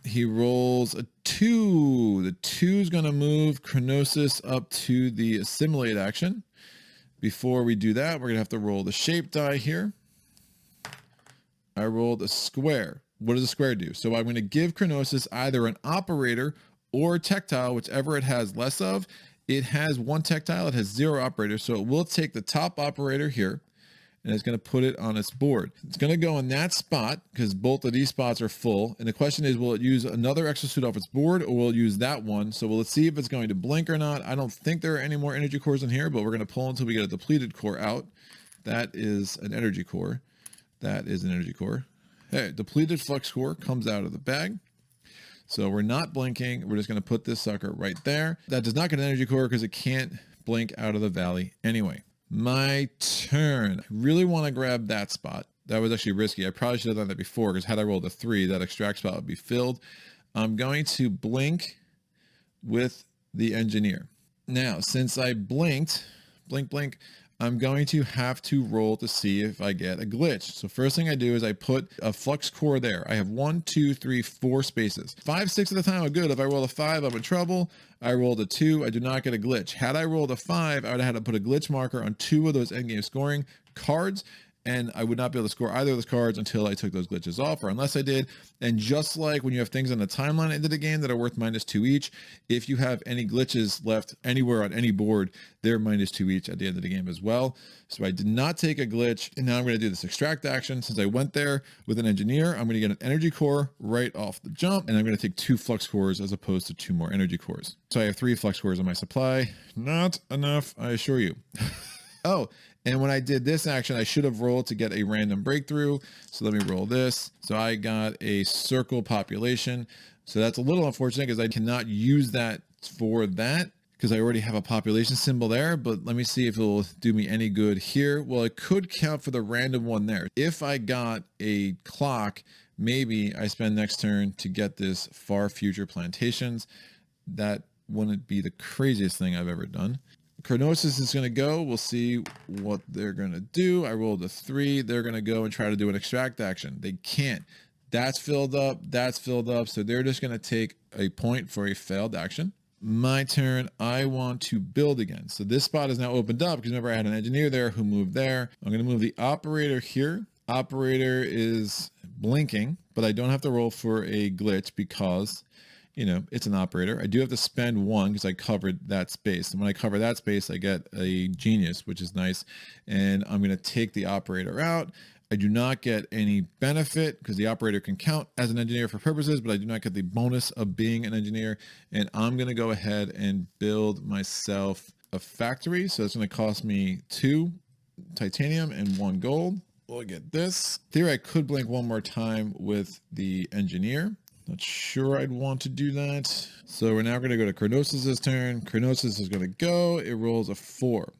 He rolls a 2. The 2 is going to move Chronossus up to the assimilate action. Before we do that, we're going to have to roll the shape die here. I rolled a square. What does a square do? So I'm going to give Chronossus either an operator or a tactile, whichever it has less of. It has 1 tactile. It has 0 operators. So it will take the top operator here, and it's going to put it on its board. It's going to go in that spot because both of these spots are full. And the question is, will it use another exosuit off its board, or will it use that one? So let's see if it's going to blink or not. I don't think there are any more energy cores in here, but we're going to pull until we get a depleted core out. That is an energy core. That is an energy core. Hey, depleted flux core comes out of the bag. So we're not blinking. We're just going to put this sucker right there. That does not get an energy core because it can't blink out of the valley anyway. My turn. I really want to grab that spot. That was actually risky. I probably should have done that before, because had I rolled a 3, that extract spot would be filled. I'm going to blink with the engineer. Now, since I blinked, blink, I'm going to have to roll to see if I get a glitch. So first thing I do is I put a flux core there. I have 1, 2, 3, 4 spaces. 5, 6 at the time are good. If I roll a 5, I'm in trouble. I rolled a 2, I do not get a glitch. Had I rolled a 5, I would have had to put a glitch marker on 2 of those endgame scoring cards, and I would not be able to score either of those cards until I took those glitches off, or unless I did. And just like when you have things on the timeline into the game that are worth -2 each, if you have any glitches left anywhere on any board, they're -2 each at the end of the game as well. So I did not take a glitch, and now I'm going to do this extract action. Since I went there with an engineer, I'm going to get an energy core right off the jump, and I'm going to take 2 flux cores as opposed to 2 more energy cores. So I have 3 flux cores in my supply. Not enough, I assure you. Oh, and when I did this action, I should have rolled to get a random breakthrough. So let me roll this. So I got a circle population. So that's a little unfortunate because I cannot use that for that because I already have a population symbol there. But let me see if it'll do me any good here. Well, it could count for the random one there. If I got a clock, maybe I spend next turn to get this far future plantations. That wouldn't be the craziest thing I've ever done. Chronossus is going to go. We'll see what they're going to do. I rolled a 3. They're going to go and try to do an extract action. They can't. That's filled up. That's filled up. So they're just going to take a point for a failed action. My turn. I want to build again. So this spot is now opened up because remember I had an engineer there who moved there. I'm going to move the operator here. Operator is blinking, but I don't have to roll for a glitch because it's an operator. I do have to spend 1 because I covered that space. And when I cover that space, I get a genius, which is nice. And I'm going to take the operator out. I do not get any benefit because the operator can count as an engineer for purposes, but I do not get the bonus of being an engineer. And I'm going to go ahead and build myself a factory. So it's going to cost me 2 titanium and 1 gold. We'll get this. Theory, I could blink one more time with the engineer. Not sure I'd want to do that. So we're now going to go to Chronossus' turn. Chronossus is going to go. It rolls a 4.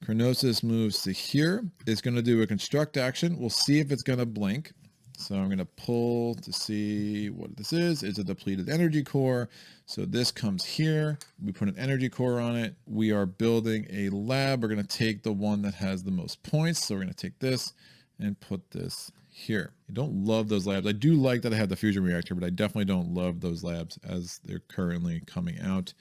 Chronossus moves to here. It's going to do a construct action. We'll see if it's going to blink. So I'm going to pull to see what this is. It's a depleted energy core. So this comes here. We put an energy core on it. We are building a lab. We're going to take the one that has the most points. So we're going to take this and put this here. I don't love those labs. I do like that I have the fusion reactor, but I definitely don't love those labs as they're currently coming out.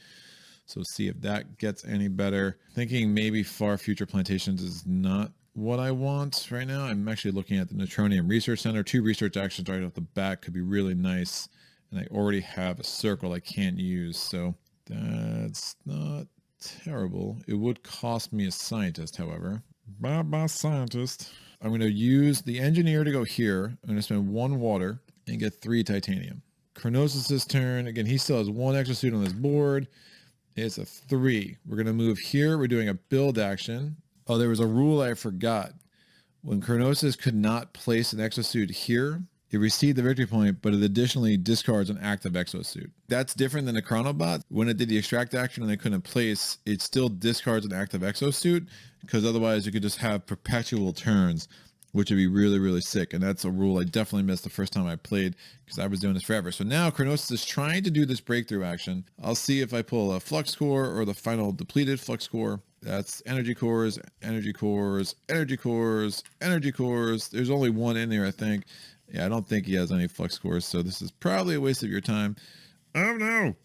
So see if that gets any better. Thinking maybe far future plantations is not what I want right now. I'm actually looking at the Anachrony Research Center. 2 research actions right off the bat could be really nice. And I already have a circle I can't use. So that's not terrible. It would cost me a scientist, however. Bye-bye, scientist. I'm going to use the engineer to go here. I'm going to spend 1 water and get 3 titanium. Chronossus' turn. Again, he still has 1 exosuit on this board. It's a 3. We're going to move here. We're doing a build action. Oh, there was a rule I forgot. When Chronossus could not place an exosuit here, it received the victory point, but it additionally discards an active exosuit. That's different than a Chronobot. When it did the extract action and they couldn't place, it still discards an active exosuit, because otherwise you could just have perpetual turns, which would be really, really sick. And that's a rule I definitely missed the first time I played because I was doing this forever. So now Chronossus is trying to do this breakthrough action. I'll see if I pull a Flux Core or the final depleted Flux Core. That's energy cores, energy cores, energy cores, energy cores. There's only 1 in there, I think. Yeah, I don't think he has any Flux Cores, so this is probably a waste of your time. Oh no!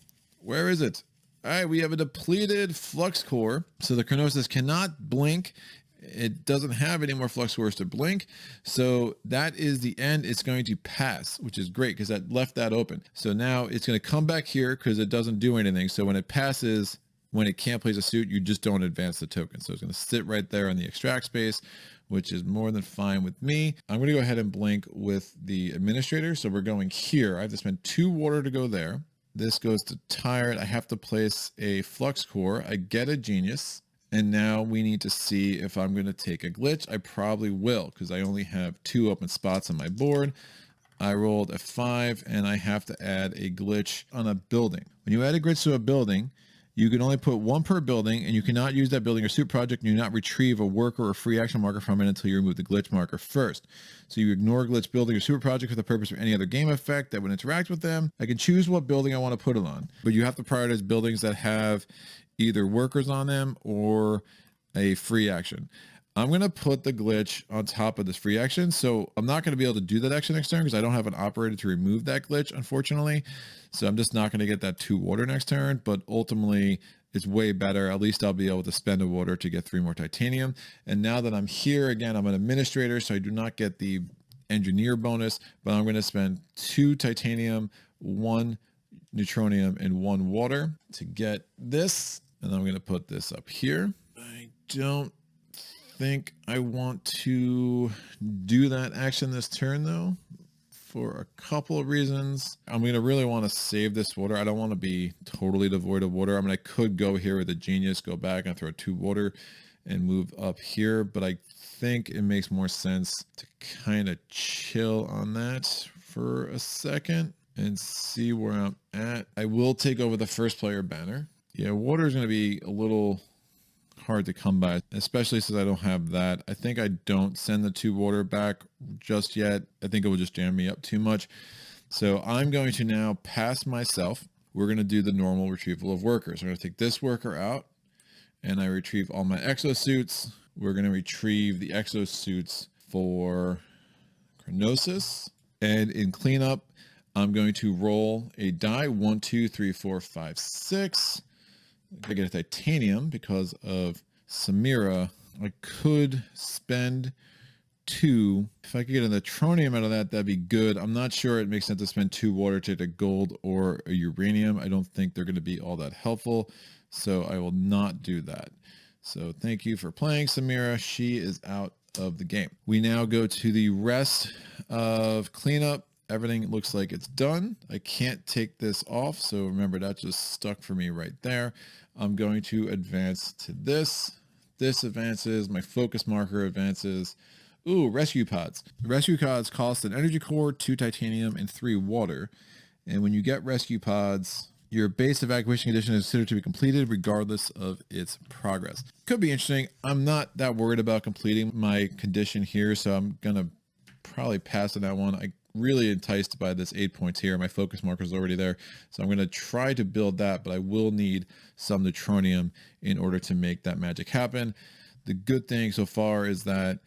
Where is it? All right, we have a depleted Flux Core, so the Chronossus cannot blink. It doesn't have any more Flux Cores to blink, so that is the end. It's going to pass, which is great because that left that open. So now it's going to come back here because it doesn't do anything. So when it passes, when it can't place a suit, you just don't advance the token. So it's going to sit right there in the extract space, which is more than fine with me. I'm going to go ahead and blink with the administrator. So we're going here. I have to spend 2 water to go there. This goes to tired. I have to place a Flux Core. I get a genius. And now we need to see if I'm going to take a glitch. I probably will because I only have 2 open spots on my board. I rolled a 5 and I have to add a glitch on a building. When you add a glitch to a building, you can only put 1 per building, and you cannot use that building or suit project, and you not retrieve a worker or free action marker from it until you remove the glitch marker first. So you ignore glitch building or super project for the purpose of any other game effect that would interact with them. I can choose what building I want to put it on, but you have to prioritize buildings that have either workers on them or a free action. I'm going to put the glitch on top of this free action. So I'm not going to be able to do that action next turn because I don't have an operator to remove that glitch, unfortunately. So I'm just not going to get that 2 water next turn, but ultimately it's way better. At least I'll be able to spend a water to get 3 more titanium. And now that I'm here, again, I'm an administrator, so I do not get the engineer bonus, but I'm going to spend 2 titanium, 1 neutronium, and 1 water to get this. And I'm going to put this up here. I don't think I want to do that action this turn though, for a couple of reasons. I'm going to really want to save this water. I don't want to be totally devoid of water. I mean, I could go here with a genius, go back and throw 2 water and move up here, but I think it makes more sense to kind of chill on that for a second and see where I'm at. I will take over the first player banner. Yeah, water is going to be a little hard to come by, especially since I don't have that. I think I don't send the 2 water back just yet. I think it will just jam me up too much. So I'm going to now pass myself. We're going to do the normal retrieval of workers. I'm going to take this worker out and I retrieve all my exosuits. We're going to retrieve the exosuits for Chronossus. And in cleanup, I'm going to roll a die. 1, 2, 3, 4, 5, 6. I get a titanium because of Samira. I could spend 2. If I could get an Anachrony out of that, that'd be good. I'm not sure it makes sense to spend 2 water to get a gold or a uranium. I don't think they're going to be all that helpful, so I will not do that. So thank you for playing, Samira. She is out of the game. We now go to the rest of cleanup. Everything looks like it's done. I can't take this off, so remember that just stuck for me right there. I'm going to advance to this. This advances, my focus marker advances. Ooh, rescue pods. Rescue pods cost an energy core, 2 titanium, and 3 water. And when you get rescue pods, your base evacuation condition is considered to be completed regardless of its progress. Could be interesting. I'm not that worried about completing my condition here, so I'm going to probably pass on that one. I really enticed by this 8 points here. My focus marker is already there, so I'm going to try to build that, but I will need some neutronium in order to make that magic happen. The good thing so far is that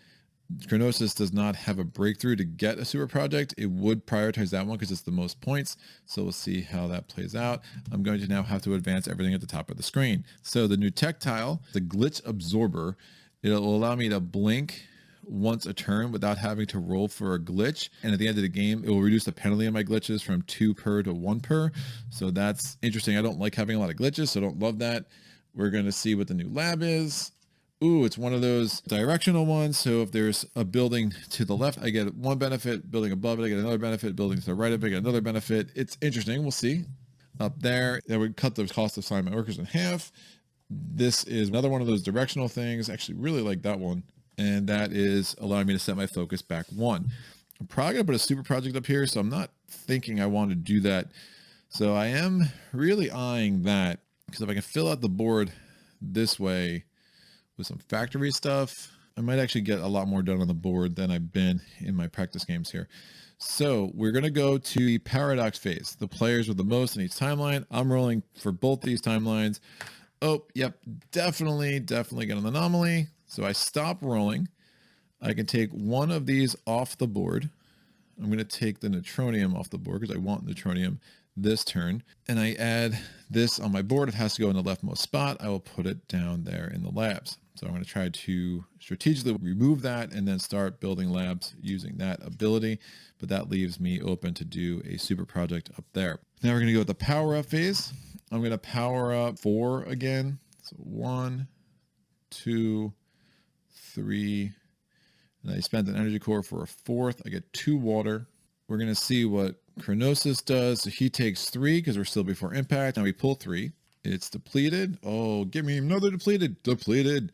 Chronossus does not have a breakthrough to get a super project. It would prioritize that one because it's the most points. So we'll see how that plays out. I'm going to now have to advance everything at the top of the screen. So the new tech tile, the glitch absorber, it'll allow me to blink once a turn without having to roll for a glitch. And at the end of the game, it will reduce the penalty on my glitches from 2 per to 1 per. So that's interesting. I don't like having a lot of glitches, so I don't love that. We're going to see what the new lab is. Ooh, it's one of those directional ones. So if there's a building to the left, I get one benefit. Building above it, I get another benefit. Building to the right of it, I get another benefit. It's interesting. We'll see. Up there, that would cut the cost of assignment workers in half. This is another one of those directional things. Actually, really like that one. And that is allowing me to set my focus back 1. I'm probably going to put a super project up here, so I'm not thinking I want to do that. So I am really eyeing that, because if I can fill out the board this way with some factory stuff, I might actually get a lot more done on the board than I've been in my practice games here. So we're going to go to the paradox phase. The players with the most in each timeline. I'm rolling for both these timelines. Oh, yep, definitely get an anomaly. So I stop rolling. I can take one of these off the board. I'm going to take the neutronium off the board because I want neutronium this turn. And I add this on my board. It has to go in the leftmost spot. I will put it down there in the labs. So I'm going to try to strategically remove that and then start building labs using that ability. But that leaves me open to do a super project up there. Now we're going to go with the power up phase. I'm going to power up 4 again. So 1, 2, 3, and I spent an energy core for a 4th. I get 2 water. We're going to see what Chronossus does. So he takes 3 because we're still before impact. Now we pull 3. It's depleted. Oh, give me another depleted. Depleted.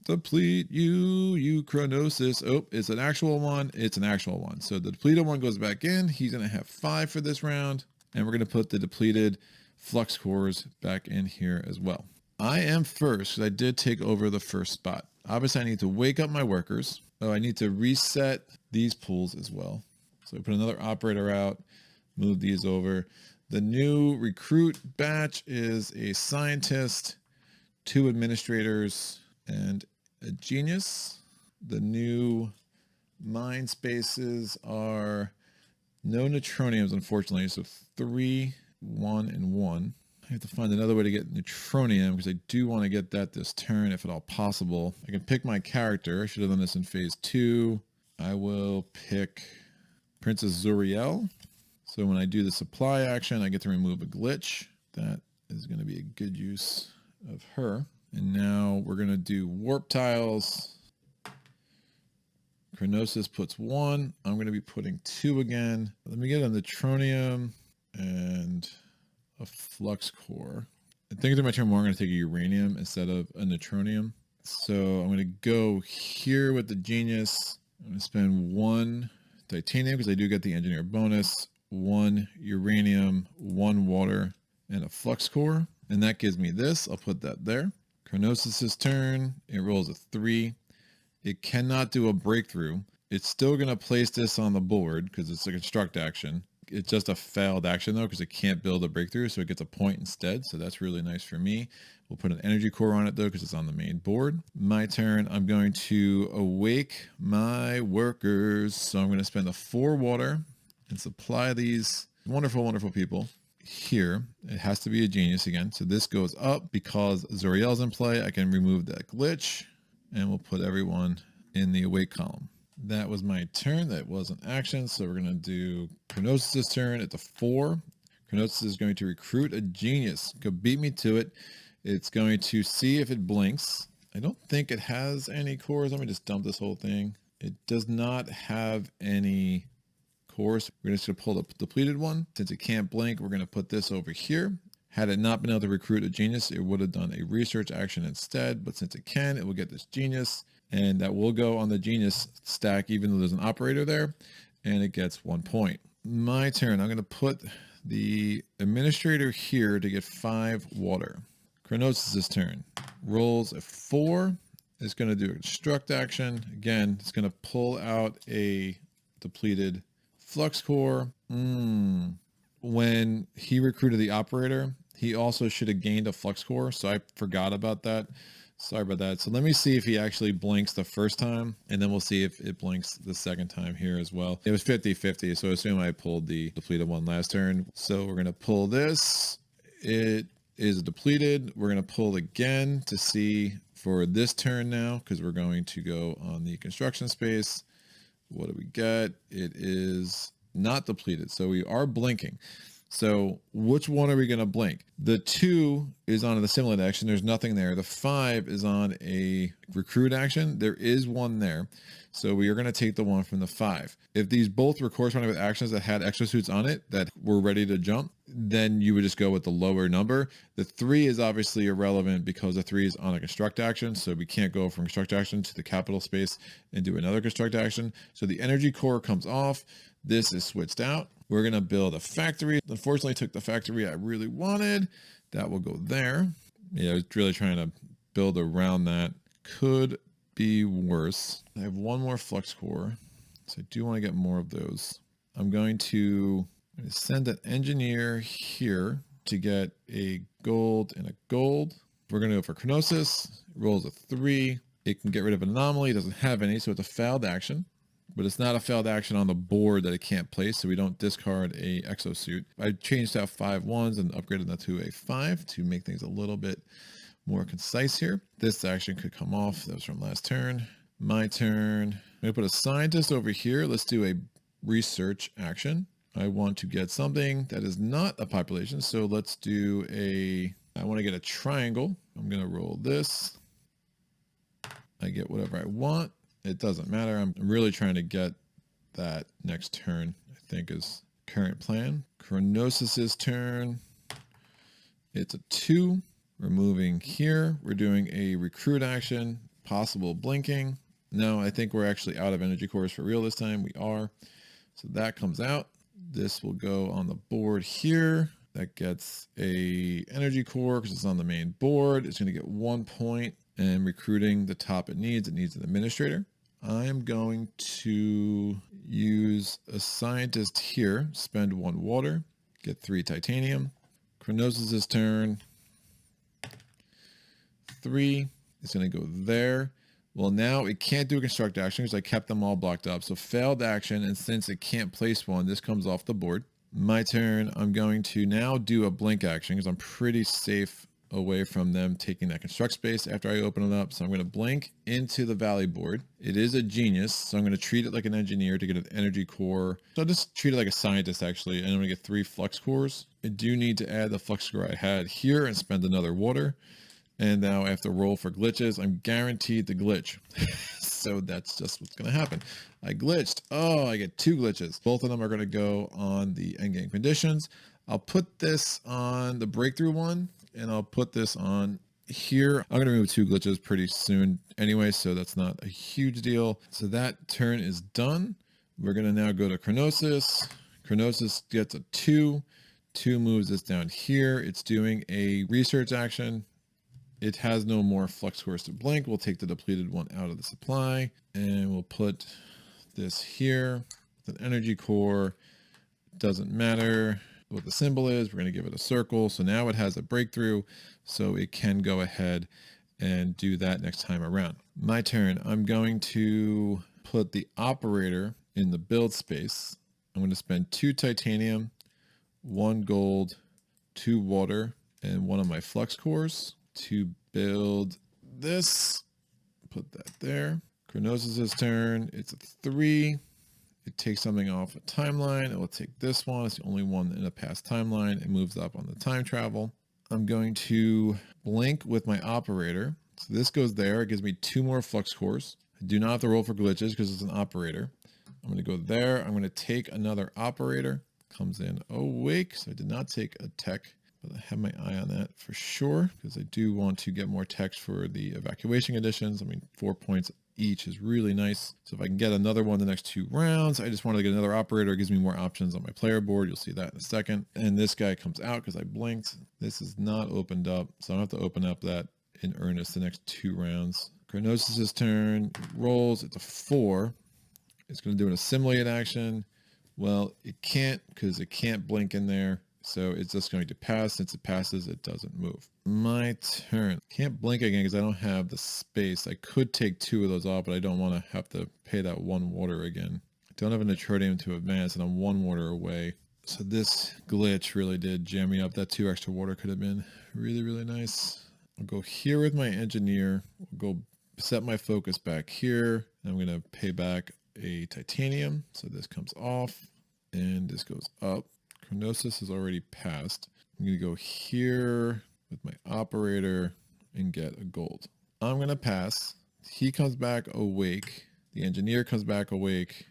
Deplete you Chronossus. Oh, it's an actual one. It's an actual one. So the depleted one goes back in. He's going to have 5 for this round. And we're going to put the depleted Flux Cores back in here as well. I am first because I did take over the first spot. Obviously, I need to wake up my workers. Oh, I need to reset these pools as well. So I put another operator out, move these over. The new recruit batch is a scientist, 2 administrators, and a genius. The new mind spaces are no neutroniums, unfortunately. So 3, 1, and 1. I have to find another way to get neutronium because I do want to get that this turn if at all possible. I can pick my character. I should have done this in phase 2. I will pick Princess Zuriel. So when I do the supply action, I get to remove a glitch. That is going to be a good use of her. And now we're going to do warp tiles. Chronossus puts 1. I'm going to be putting 2 again. Let me get a neutronium and a flux core. I think through my turn more, I'm going to take a uranium instead of a neutronium. So I'm going to go here with the genius. I'm going to spend 1 titanium because I do get the engineer bonus, 1 uranium, 1 water, and a flux core. And that gives me this. I'll put that there. Chronossus' turn. It rolls a 3. It cannot do a breakthrough. It's still going to place this on the board because it's a construct action. It's just a failed action though because it can't build a breakthrough, so it gets a point instead. So that's really nice for me. We'll put an energy core on it though because it's on the main board. My turn, I'm going to awake my workers. So I'm going to spend a 4 water and supply these wonderful, wonderful people. Here, it has to be a genius again. So this goes up because Zoriel's in play. I can remove that glitch and we'll put everyone in the awake column. That was my turn. That was an action. So we're going to do Chronossus' turn. It's a 4. Chronossus is going to recruit a genius. Go beat me to it. It's going to see if it blinks. I don't think it has any cores. Let me just dump this whole thing. It does not have any cores. We're just going to pull the depleted one. Since it can't blink, we're going to put this over here. Had it not been able to recruit a genius, it would have done a research action instead. But since it can, it will get this genius. And that will go on the genius stack, even though there's an operator there. And it gets 1 point. My turn. I'm going to put the administrator here to get 5 water. Chronossus' turn. Rolls a 4. It's going to do a construct action. Again, it's going to pull out a depleted Flux Core. When he recruited the operator, he also should have gained a Flux Core. So I forgot about that. Sorry about that. So let me see if he actually blinks the first time, and then we'll see if it blinks the second time here as well. It was 50-50, so I assume I pulled the depleted one last turn. So we're going to pull this. It is depleted. We're going to pull again to see for this turn now, because we're going to go on the construction space. What do we get? It is not depleted, so we are blinking. So which one are we going to blink? The 2 is on the assimilate action. There's nothing there. The 5 is on a recruit action. There is one there. So we are going to take the one from the 5. If these both were corresponding with actions that had exosuits on it that were ready to jump, then you would just go with the lower number. The 3 is obviously irrelevant because the 3 is on a construct action. So we can't go from construct action to the capital space and do another construct action. So the energy core comes off. This is switched out. We're going to build a factory. Unfortunately, I took the factory I really wanted. That will go there. Yeah, I was really trying to build around that. Could be worse. I have one more flux core, so I do want to get more of those. I'm going to send an engineer here to get a gold and a gold. We're going to go for Chronossus. It rolls a 3. It can get rid of an anomaly. It doesn't have any, so it's a failed action. But it's not a failed action on the board that it can't place, so we don't discard a exosuit. I changed out 5 ones and upgraded that to a 5 to make things a little bit more concise here. This action could come off. That was from last turn. My turn. I'm going to put a scientist over here. Let's do a research action. I want to get something that is not a population, so let's do I want to get a triangle. I'm going to roll this. I get whatever I want. It doesn't matter. I'm really trying to get that next turn, I think, is current plan. Chronossus' turn. It's a 2. We're moving here. We're doing a recruit action, possible blinking. No, I think we're actually out of energy cores for real this time. We are. So that comes out. This will go on the board here. That gets a energy core because it's on the main board. It's going to get 1 point, and recruiting the top it needs an administrator. I'm going to use a scientist here, spend 1 water, get 3 titanium. Chronossus' turn. 3. It's going to go there. Well, now it can't do a construct action because I kept them all blocked up. So failed action, and since it can't place one, this comes off the board. My turn. I'm going to now do a blink action because I'm pretty safe away from them taking that construct space after I open it up. So I'm going to blink into the valley board. It is a genius, so I'm going to treat it like an engineer to get an energy core. So I'll just treat it like a scientist, actually, and I'm going to get 3 flux cores. I do need to add the flux core I had here and spend another water. And now I have to roll for glitches. I'm guaranteed to glitch. So that's just what's going to happen. I glitched. Oh, I get 2 glitches. Both of them are going to go on the endgame conditions. I'll put this on the breakthrough one, and I'll put this on here. I'm going to remove 2 glitches pretty soon anyway, so that's not a huge deal. So that turn is done. We're going to now go to Chronossus. Chronossus gets a 2. 2 moves this down here. It's doing a research action. It has no more flux cores to blink. We'll take the depleted one out of the supply, and we'll put this here. An energy core. Doesn't matter what the symbol is. We're going to give it a circle. So now it has a breakthrough, so it can go ahead and do that next time around. My turn. I'm going to put the operator in the build space. I'm going to spend 2 titanium, 1 gold, 2 water, and 1 of my flux cores to build this. Put that there. Chronossus' turn. It's a 3. It takes something off a timeline. It will take this one. It's the only one in a past timeline. It moves up on the time travel. I'm going to blink with my operator So this goes there. It gives me 2 more flux cores. I do not have to roll for glitches because it's an operator. I'm going to go there. I'm going to take another operator. Comes in awake. So I did not take a tech, but I have my eye on that for sure because I do want to get more techs for the evacuation conditions. I mean, 4 points each is really nice. So if I can get another one the next 2 rounds, I just wanted to get another operator. It gives me more options on my player board. You'll see that in a second. And this guy comes out because I blinked. This is not opened up. So I have to open up that in earnest the next 2 rounds. Chronossus' turn rolls. It's a 4. It's going to do an assimilate action. Well, it can't because it can't blink in there. So it's just going to pass. Since it passes, it doesn't move. My turn. Can't blink again because I don't have the space. I could take 2 of those off, but I don't want to have to pay that 1 water again. I don't have an Anachrony to advance, and I'm 1 water away. So this glitch really did jam me up. That 2 extra water could have been really, really nice. I'll go here with my engineer. We'll go set my focus back here. I'm going to pay back a titanium. So this comes off and this goes up. Chronossus has already passed. I'm going to go here with my operator and get a gold. I'm going to pass. He comes back awake. The engineer comes back awake.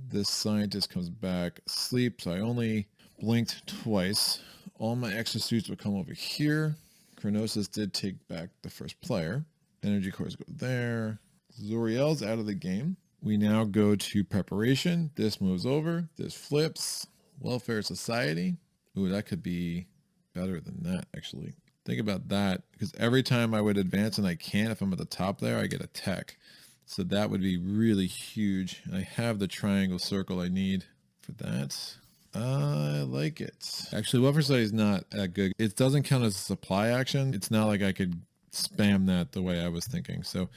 This scientist comes back asleep. So I only blinked twice. All my exosuits will come over here. Chronossus did take back the first player. Energy cores go there. Zoriel's out of the game. We now go to preparation. This moves over. This flips. Welfare society. Ooh, that could be better than that, actually. Think about that, because every time I would advance and I can't, if I'm at the top there, I get a tech. So that would be really huge. And I have the triangle circle I need for that. I like it. Actually, welfare society is not that good. It doesn't count as a supply action. It's not like I could spam that the way I was thinking. So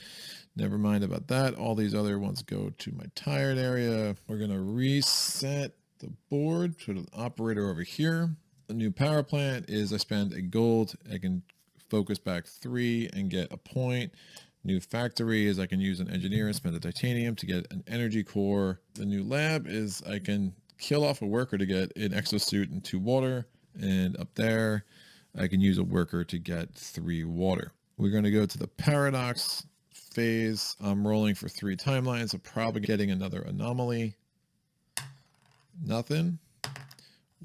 never mind about that. All these other ones go to my tired area. We're going to reset the board, put an operator over here. The new power plant is I spend a gold. I can focus back 3 and get a point. New factory is I can use an engineer and spend a titanium to get an energy core. The new lab is I can kill off a worker to get an exosuit and 2 water. And up there, I can use a worker to get 3 water. We're going to go to the paradox phase. I'm rolling for 3 timelines. So probably getting another anomaly. Nothing.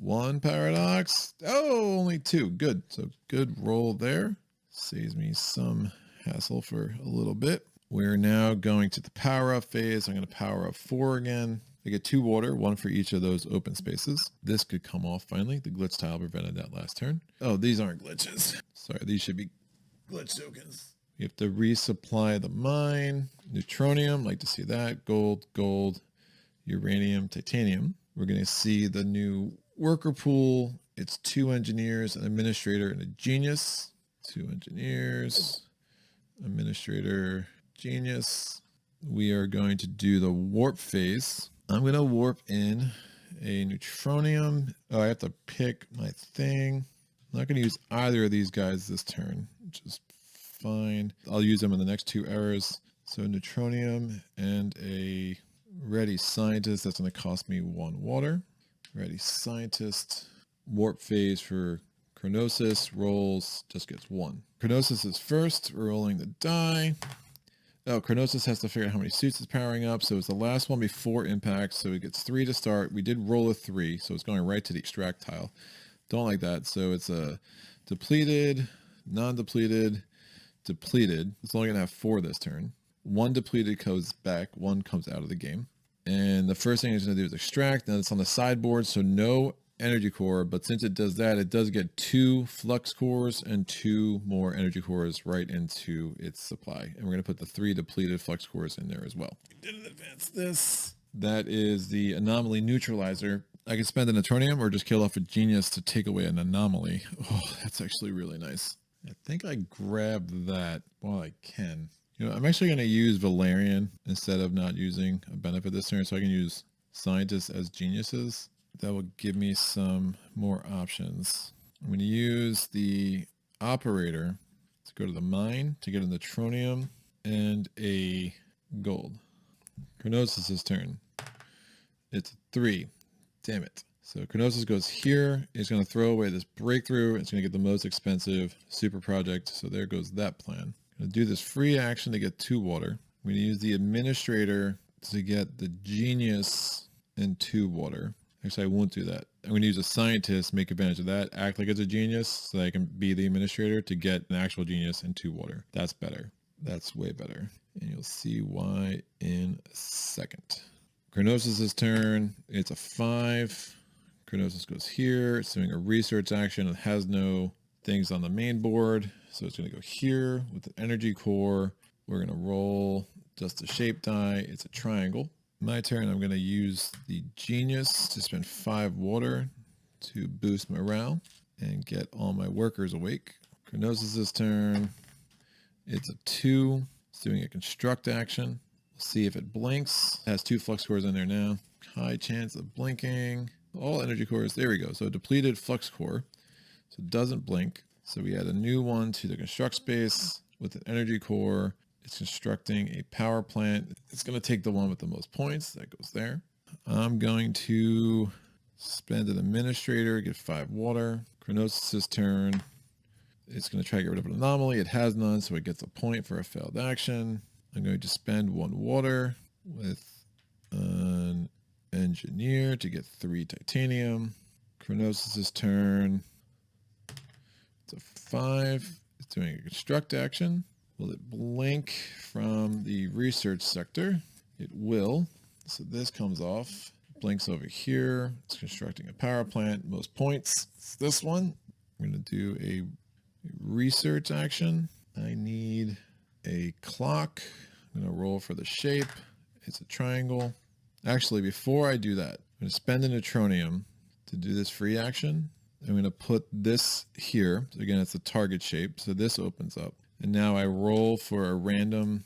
1 paradox. Oh, only 2. Good. So good roll there. Saves me some hassle for a little bit. We're now going to the power up phase. I'm going to power up 4 again. I get 2 water, 1 for each of those open spaces. This could come off finally. The glitch tile prevented that last turn. Oh, these aren't glitches. Sorry, these should be glitch tokens. You have to resupply the mine. Neutronium, like to see that. Gold, gold, uranium, titanium. We're going to see the new worker pool. It's 2 engineers, an administrator, and a genius. 2 engineers, administrator, genius. We are going to do the warp phase. I'm going to warp in a neutronium. Oh, I have to pick my thing. I'm not going to use either of these guys this turn, which is fine. I'll use them in the next 2 errors. So neutronium and a ready scientist. That's going to cost me 1 water. Ready scientist. Warp phase for Chronossus. Rolls, just gets 1. Chronossus is first. Rolling the die. Oh, Chronossus has to figure out how many suits it's powering up. So it's the last one before impact. So it gets 3 to start. We did roll a 3. So it's going right to the extract tile. Don't like that. So it's a depleted, non-depleted, depleted. It's only going to have 4 this turn. 1 depleted goes back. 1 comes out of the game. And the first thing it's going to do is extract. Now it's on the sideboard. So no energy core. But since it does that, it does get 2 flux cores and 2 more energy cores right into its supply. And we're going to put the 3 depleted flux cores in there as well. We didn't advance this. That is the anomaly neutralizer. I can spend an Anachrony or just kill off a genius to take away an anomaly. Oh, that's actually really nice. I think I grabbed that while I can. You know, I'm actually going to use Valerian instead of not using a benefit this turn. So I can use scientists as geniuses. That will give me some more options. I'm going to use the operator to go to the mine to get a neutronium and a gold. Chronossus' turn. It's 3. Damn it. So Chronossus goes here. He's going to throw away this breakthrough. It's going to get the most expensive super project. So there goes that plan. I'm going to do this free action to get 2 water. I'm going to use the administrator to get the genius and 2 water. Actually, I won't do that. I'm going to use a scientist, make advantage of that, act like it's a genius so that I can be the administrator to get an actual genius and 2 water. That's better. That's way better. And you'll see why in a second. Chronossus' turn. It's a 5. Chronossus goes here. It's doing a research action. It has no things on the main board. So it's going to go here with the energy core. We're going to roll just a shape die. It's a triangle. My turn, I'm going to use the genius to spend 5 water to boost morale and get all my workers awake. Chronossus' turn. It's a 2. It's doing a construct action. We'll see if it blinks. It has 2 flux cores in there now. High chance of blinking. All energy cores. There we go. So depleted flux core. So it doesn't blink. So we add a new one to the construct space with an energy core. It's constructing a power plant. It's going to take the one with the most points. That goes there. I'm going to spend an administrator, get 5 water. Chronossus' turn. It's going to try to get rid of an anomaly. It has none, so it gets a point for a failed action. I'm going to spend 1 water with an engineer to get 3 titanium. Chronossus' turn. It's a 5. It's doing a construct action. Will it blink from the research sector? It will. So this comes off. Blinks over here. It's constructing a power plant. Most points. It's this one. I'm going to do a research action. I need a clock. I'm going to roll for the shape. It's a triangle. Actually, before I do that, I'm going to spend an Anachrony to do this free action. I'm going to put this here. So again, it's a target shape. So this opens up. And now I roll for a random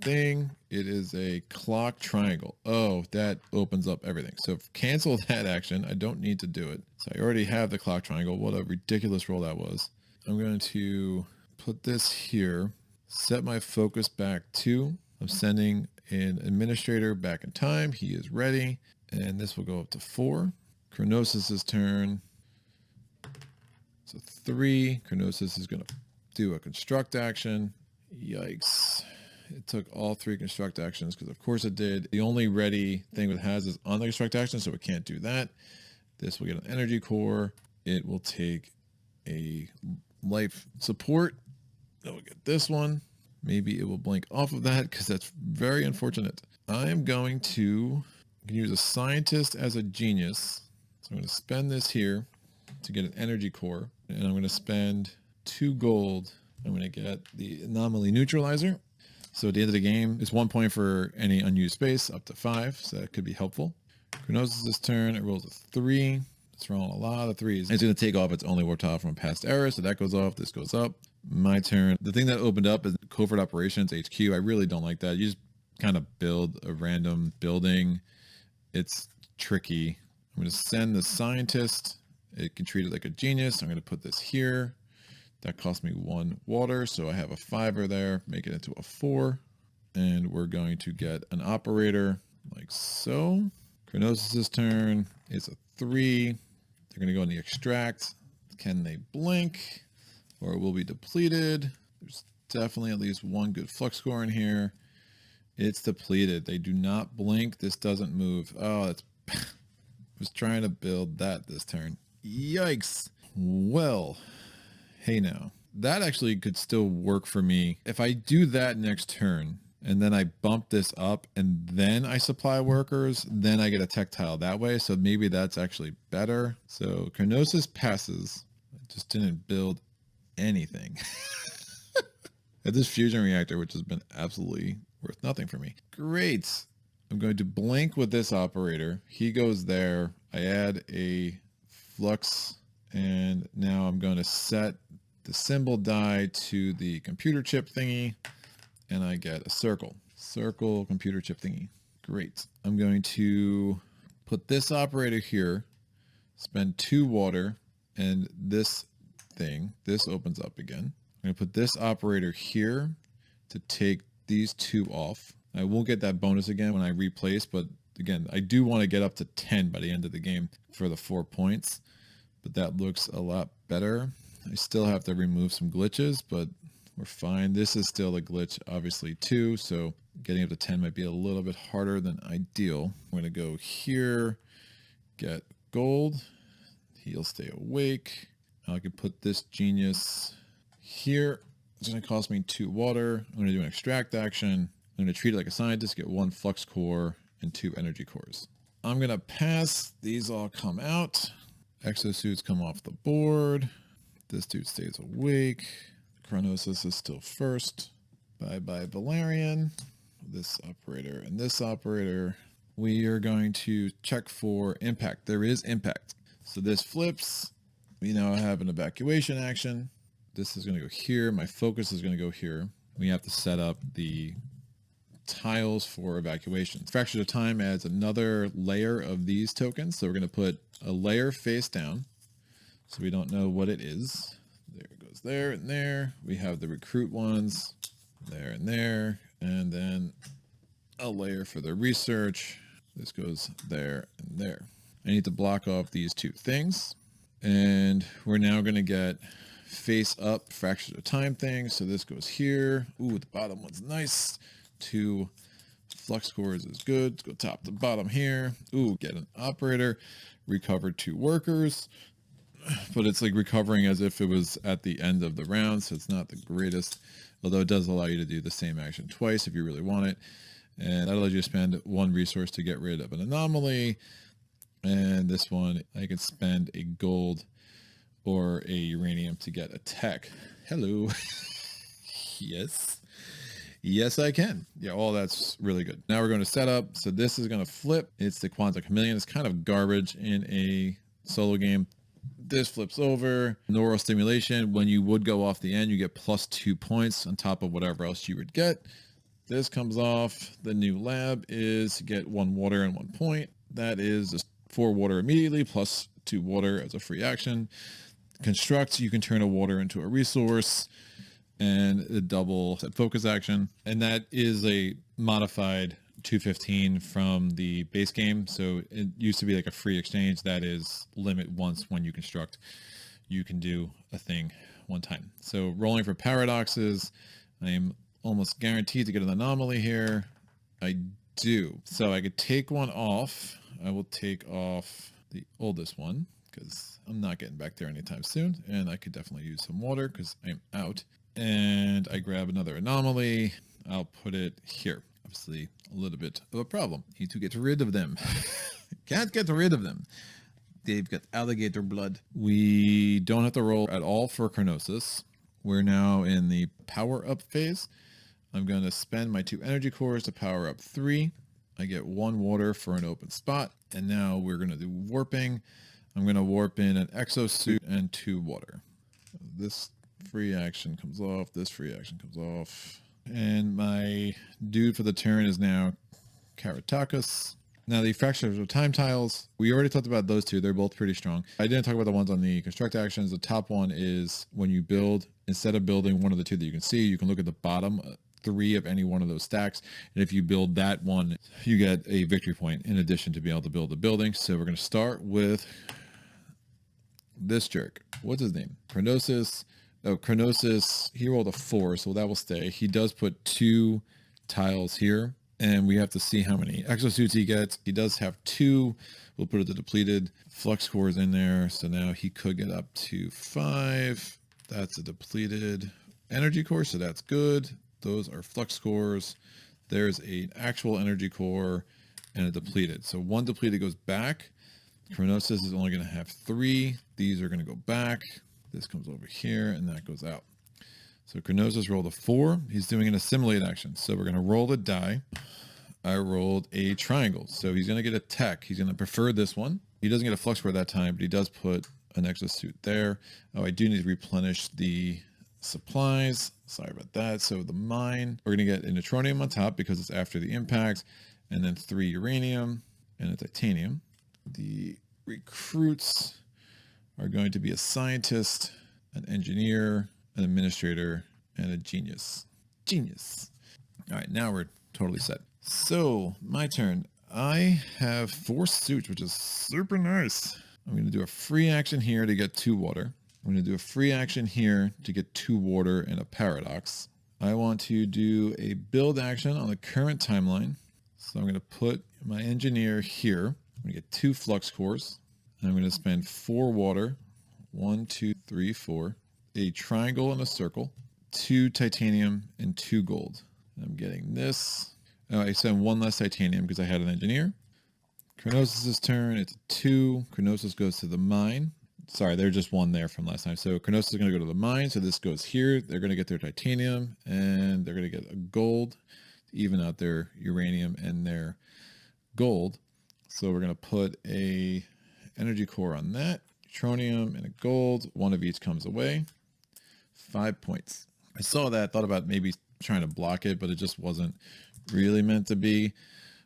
thing. It is a clock triangle. Oh, that opens up everything. So cancel that action. I don't need to do it. So I already have the clock triangle. What a ridiculous roll that was. I'm going to put this here, set my focus back 2. I'm sending an administrator back in time. He is ready. And this will go up to 4. Chronossus' turn. So 3. Chronossus is going to do a construct action. Yikes. It took all 3 construct actions because of course it did. The only ready thing it has is on the construct action, so it can't do that. This will get an energy core. It will take a life support. Then we'll get this one. Maybe it will blink off of that because that's very unfortunate. I am going to use a scientist as a genius. So I'm going to spend this here to get an energy core. And I'm going to spend 2 gold. I'm going to get the anomaly neutralizer. So at the end of the game, it's 1 point for any unused space, up to 5. So that could be helpful. Chronossus' turn, it rolls a 3. It's rolling a lot of 3s. It's going to take off its only warp tile from past error. So that goes off. This goes up. My turn. The thing that opened up is covert operations, HQ. I really don't like that. You just kind of build a random building. It's tricky. I'm going to send the scientist. It can treat it like a genius. I'm going to put this here. That cost me 1 water, so I have a 5er there, make it into a 4. And we're going to get an operator like so. Chronossus' turn, it's a 3. They're going to go in the extract. Can they blink? Or it will be depleted. There's definitely at least 1 good flux core in here. It's depleted. They do not blink. This doesn't move. Oh, that's... I was trying to build that this turn. Yikes. Well... Hey now, that actually could still work for me. If I do that next turn and then I bump this up and then I supply workers, then I get a tech tile that way. So maybe that's actually better. So Chronossus passes. I just didn't build anything. At this fusion reactor, which has been absolutely worth nothing for me. Great. I'm going to blink with this operator. He goes there. I add a flux and now I'm going to set the symbol die to the computer chip thingy and I get a circle computer chip thingy. Great. I'm going to put this operator here, spend 2 water, and this opens up again. I'm going to put this operator here to take these 2 off. I won't get that bonus again when I replace, but again, I do want to get up to 10 by the end of the game for the 4 points, but that looks a lot better. I still have to remove some glitches, but We're fine. This is still a glitch, obviously, too. So getting up to 10 might be a little bit harder than ideal. I'm going to go here, get gold. He'll stay awake. I can put this genius here. It's going to cost me 2 water. I'm going to do an extract action. I'm going to treat it like a scientist, get 1 flux core and 2 energy cores. I'm going to pass. These all come out. Exosuits come off the board. This dude stays awake. Chronossus is still first. Bye-bye Valerian. This operator and this operator. We are going to check for impact. There is impact. So this flips. We now have an evacuation action. This is going to go here. My focus is going to go here. We have to set up the tiles for evacuation. Fractures of Time adds another layer of these tokens. So we're going to put a layer face down so we don't know what it is. There it goes, there and there. We have the recruit ones there and there, and then a layer for the research. This goes there and there. I need to block off these 2 things, and we're now going to get face up fractures of time things. So this goes here. Ooh, the bottom one's nice. 2 flux cores is good. Let's go top to bottom here. Ooh, get an operator. Recover 2 workers. But it's like recovering as if it was at the end of the round, so it's not the greatest. Although it does allow you to do the same action twice if you really want it. And that allows you to spend 1 resource to get rid of an anomaly. And this one, I can spend a gold or a uranium to get a tech. Hello. Yes. Yes, I can. Yeah, all that's really good. Now we're going to set up. So this is going to flip. It's the Quantum Chameleon. It's kind of garbage in a solo game. This flips over. Neural stimulation. When you would go off the end, you get +2 points on top of whatever else you would get. This comes off. The new lab is get 1 water and 1 point. That is just 4 water immediately +2 water as a free action. Construct, you can turn a water into a resource and a double focus action. And that is a modified 215 from the base game. So it used to be like a free exchange. That is limit once when you construct, you can do a thing 1 time. So rolling for paradoxes, I am almost guaranteed to get an anomaly here. I do. So I could take 1 off. I will take off the oldest one because I'm not getting back there anytime soon. And I could definitely use some water because I'm out. And I grab another anomaly. I'll put it here. Obviously a little bit of a problem. Need to get rid of them. Can't get rid of them. They've got alligator blood. We don't have to roll at all for Chronossus. We're now in the power up phase. I'm going to spend my 2 energy cores to power up 3. I get 1 water for an open spot. And now we're going to do warping. I'm going to warp in an exosuit and 2 water. This free action comes off. This free action comes off. And my dude for the turn is now Chronossus. Now the fractures of time tiles, we already talked about those 2. They're both pretty strong. I didn't talk about the ones on the construct actions. The top one is when you build, instead of building one of the 2 that you can see, you can look at the bottom 3 of any one of those stacks. And if you build that one, you get a victory point in addition to being able to build a building. So we're going to start with this jerk. What's his name? Chronossus. Oh, Chronossus, he rolled a 4, so that will stay. He does put 2 tiles here, and we have to see how many exosuits he gets. He does have 2. We'll put it to depleted. Flux cores in there, so now he could get up to 5. That's a depleted energy core, so that's good. Those are flux cores. There's an actual energy core and a depleted. So 1 depleted goes back. Chronossus is only going to have 3. These are going to go back. This comes over here and that goes out. So Chronossus rolled a 4. He's doing an assimilate action. So we're going to roll the die. I rolled a triangle. So he's going to get a tech. He's going to prefer this one. He doesn't get a flux core that time, but he does put an exosuit there. Oh, I do need to replenish the supplies. Sorry about that. So the mine, we're going to get an Anachrony on top because it's after the impact, and then 3 uranium and a titanium. The recruits are going to be a scientist, an engineer, an administrator, and a genius. Genius. All right, now we're totally set. So my turn. I have 4 suits, which is super nice. I'm going to do a free action here to get 2 water. I'm going to do a free action here to get 2 water and a paradox. I want to do a build action on the current timeline. So I'm going to put my engineer here. I'm going to get 2 flux cores. And I'm going to spend 4 water. 1, 2, 3, 4. A triangle and a circle. 2 titanium and 2 gold. I'm getting this. Oh, I spent 1 less titanium because I had an engineer. Chronossus' turn. It's a 2. Chronossus goes to the mine. Sorry, there's just 1 there from last time. So Chronossus is going to go to the mine. So this goes here. They're going to get their titanium and they're going to get a gold to even out their uranium and their gold. So we're going to put a energy core on that, tronium and a gold. 1 of each comes away. 5 points. I saw that, thought about maybe trying to block it, but it just wasn't really meant to be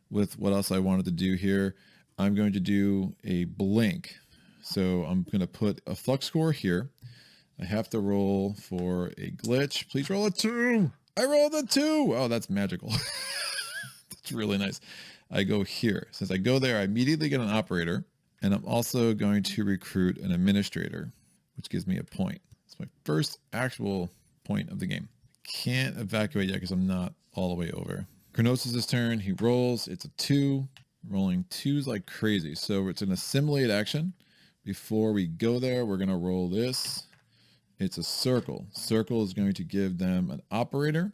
with what else I wanted to do here. I'm going to do a blink. So I'm going to put a flux core here. I have to roll for a glitch. Please roll a 2. I rolled a 2. Oh, that's magical. That's really nice. I go here. Since I go there, I immediately get an operator. And I'm also going to recruit an administrator, which gives me a point. It's my first actual point of the game. Can't evacuate yet because I'm not all the way over. Chronossus' turn. He rolls. It's a 2. Rolling 2s like crazy. So it's an assimilate action. Before we go there, we're going to roll this. It's a circle. Circle is going to give them an operator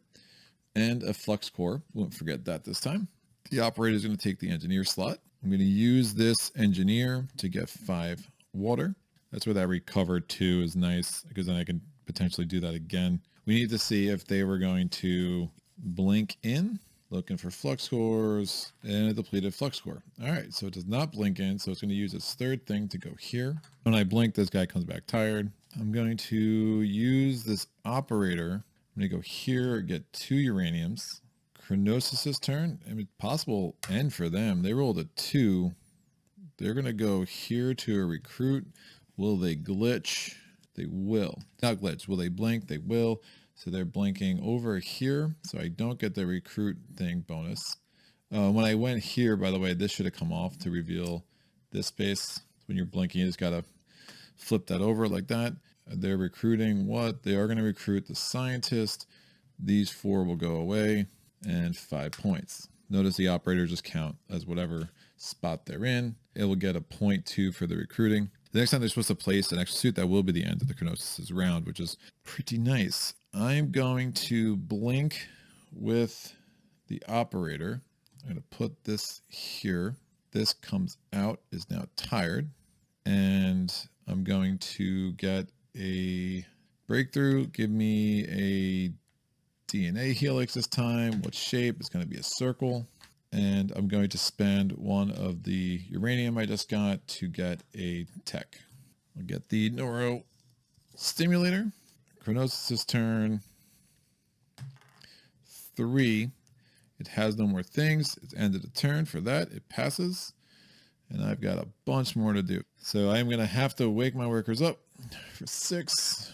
and a flux core. Won't forget that this time. The operator is going to take the engineer slot. I'm going to use this engineer to get 5 water. That's where that recovered 2 is nice because then I can potentially do that again. We need to see if they were going to blink in. Looking for flux cores and a depleted flux core. All right, so it does not blink in, so it's going to use its 3rd thing to go here. When I blink, this guy comes back tired. I'm going to use this operator. I'm going to go here, get 2 uraniums. Chronossus' turn. I mean, possible end for them. They rolled a 2. They're going to go here to a recruit. Will they glitch? They will. Not glitch. Will they blink? They will. So they're blinking over here, so I don't get the recruit thing bonus. When I went here, by the way, this should have come off to reveal this space. When you're blinking, you just got to flip that over like that. They're recruiting what? They are going to recruit the scientist. These 4 will go away, and 5 points. Notice the operators just count as whatever spot they're in. It will get a 0.2 for the recruiting. The next time they're supposed to place an Exosuit, that will be the end of the Chronossus' round, which is pretty nice. I'm going to blink with the operator. I'm going to put this here. This comes out, is now tired. And I'm going to get a breakthrough. Give me a DNA helix this time. What shape? It's going to be a circle. And I'm going to spend 1 of the uranium I just got to get a tech. I'll get the neuro stimulator. Chronossus' turn. 3. It has no more things. It's ended a turn for that. It passes. And I've got a bunch more to do. So I'm going to have to wake my workers up for 6.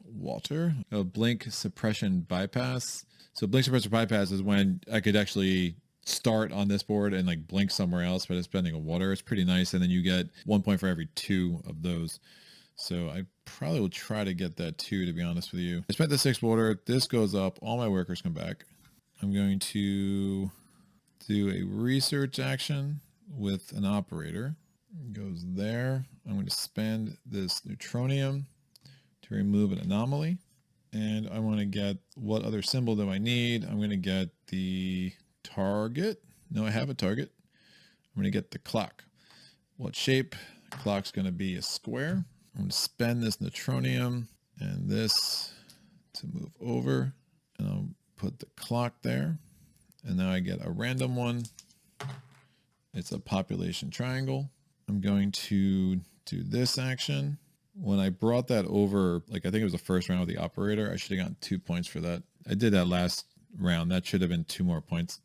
Water. A blink suppression bypass. So blink suppression bypass is when I could actually start on this board and like blink somewhere else by just spending a water. It's pretty nice. And then you get 1 point for every 2 of those. So I probably will try to get that 2, to be honest with you. I spent the 6 water. This goes up. All my workers come back. I'm going to do a research action with an operator. It goes there. I'm going to spend this neutronium to remove an anomaly. And I want to get, what other symbol do I need? I'm going to get the target. No, I have a target. I'm going to get the clock. What shape? The clock's going to be a square. I'm going to spend this neutronium and this to move over. And I'll put the clock there. And now I get a random one. It's a population triangle. I'm going to do this action. When I brought that over, like I think it was the first round with the operator, I should have gotten 2 points for that. I did that last round. That should have been 2 more points.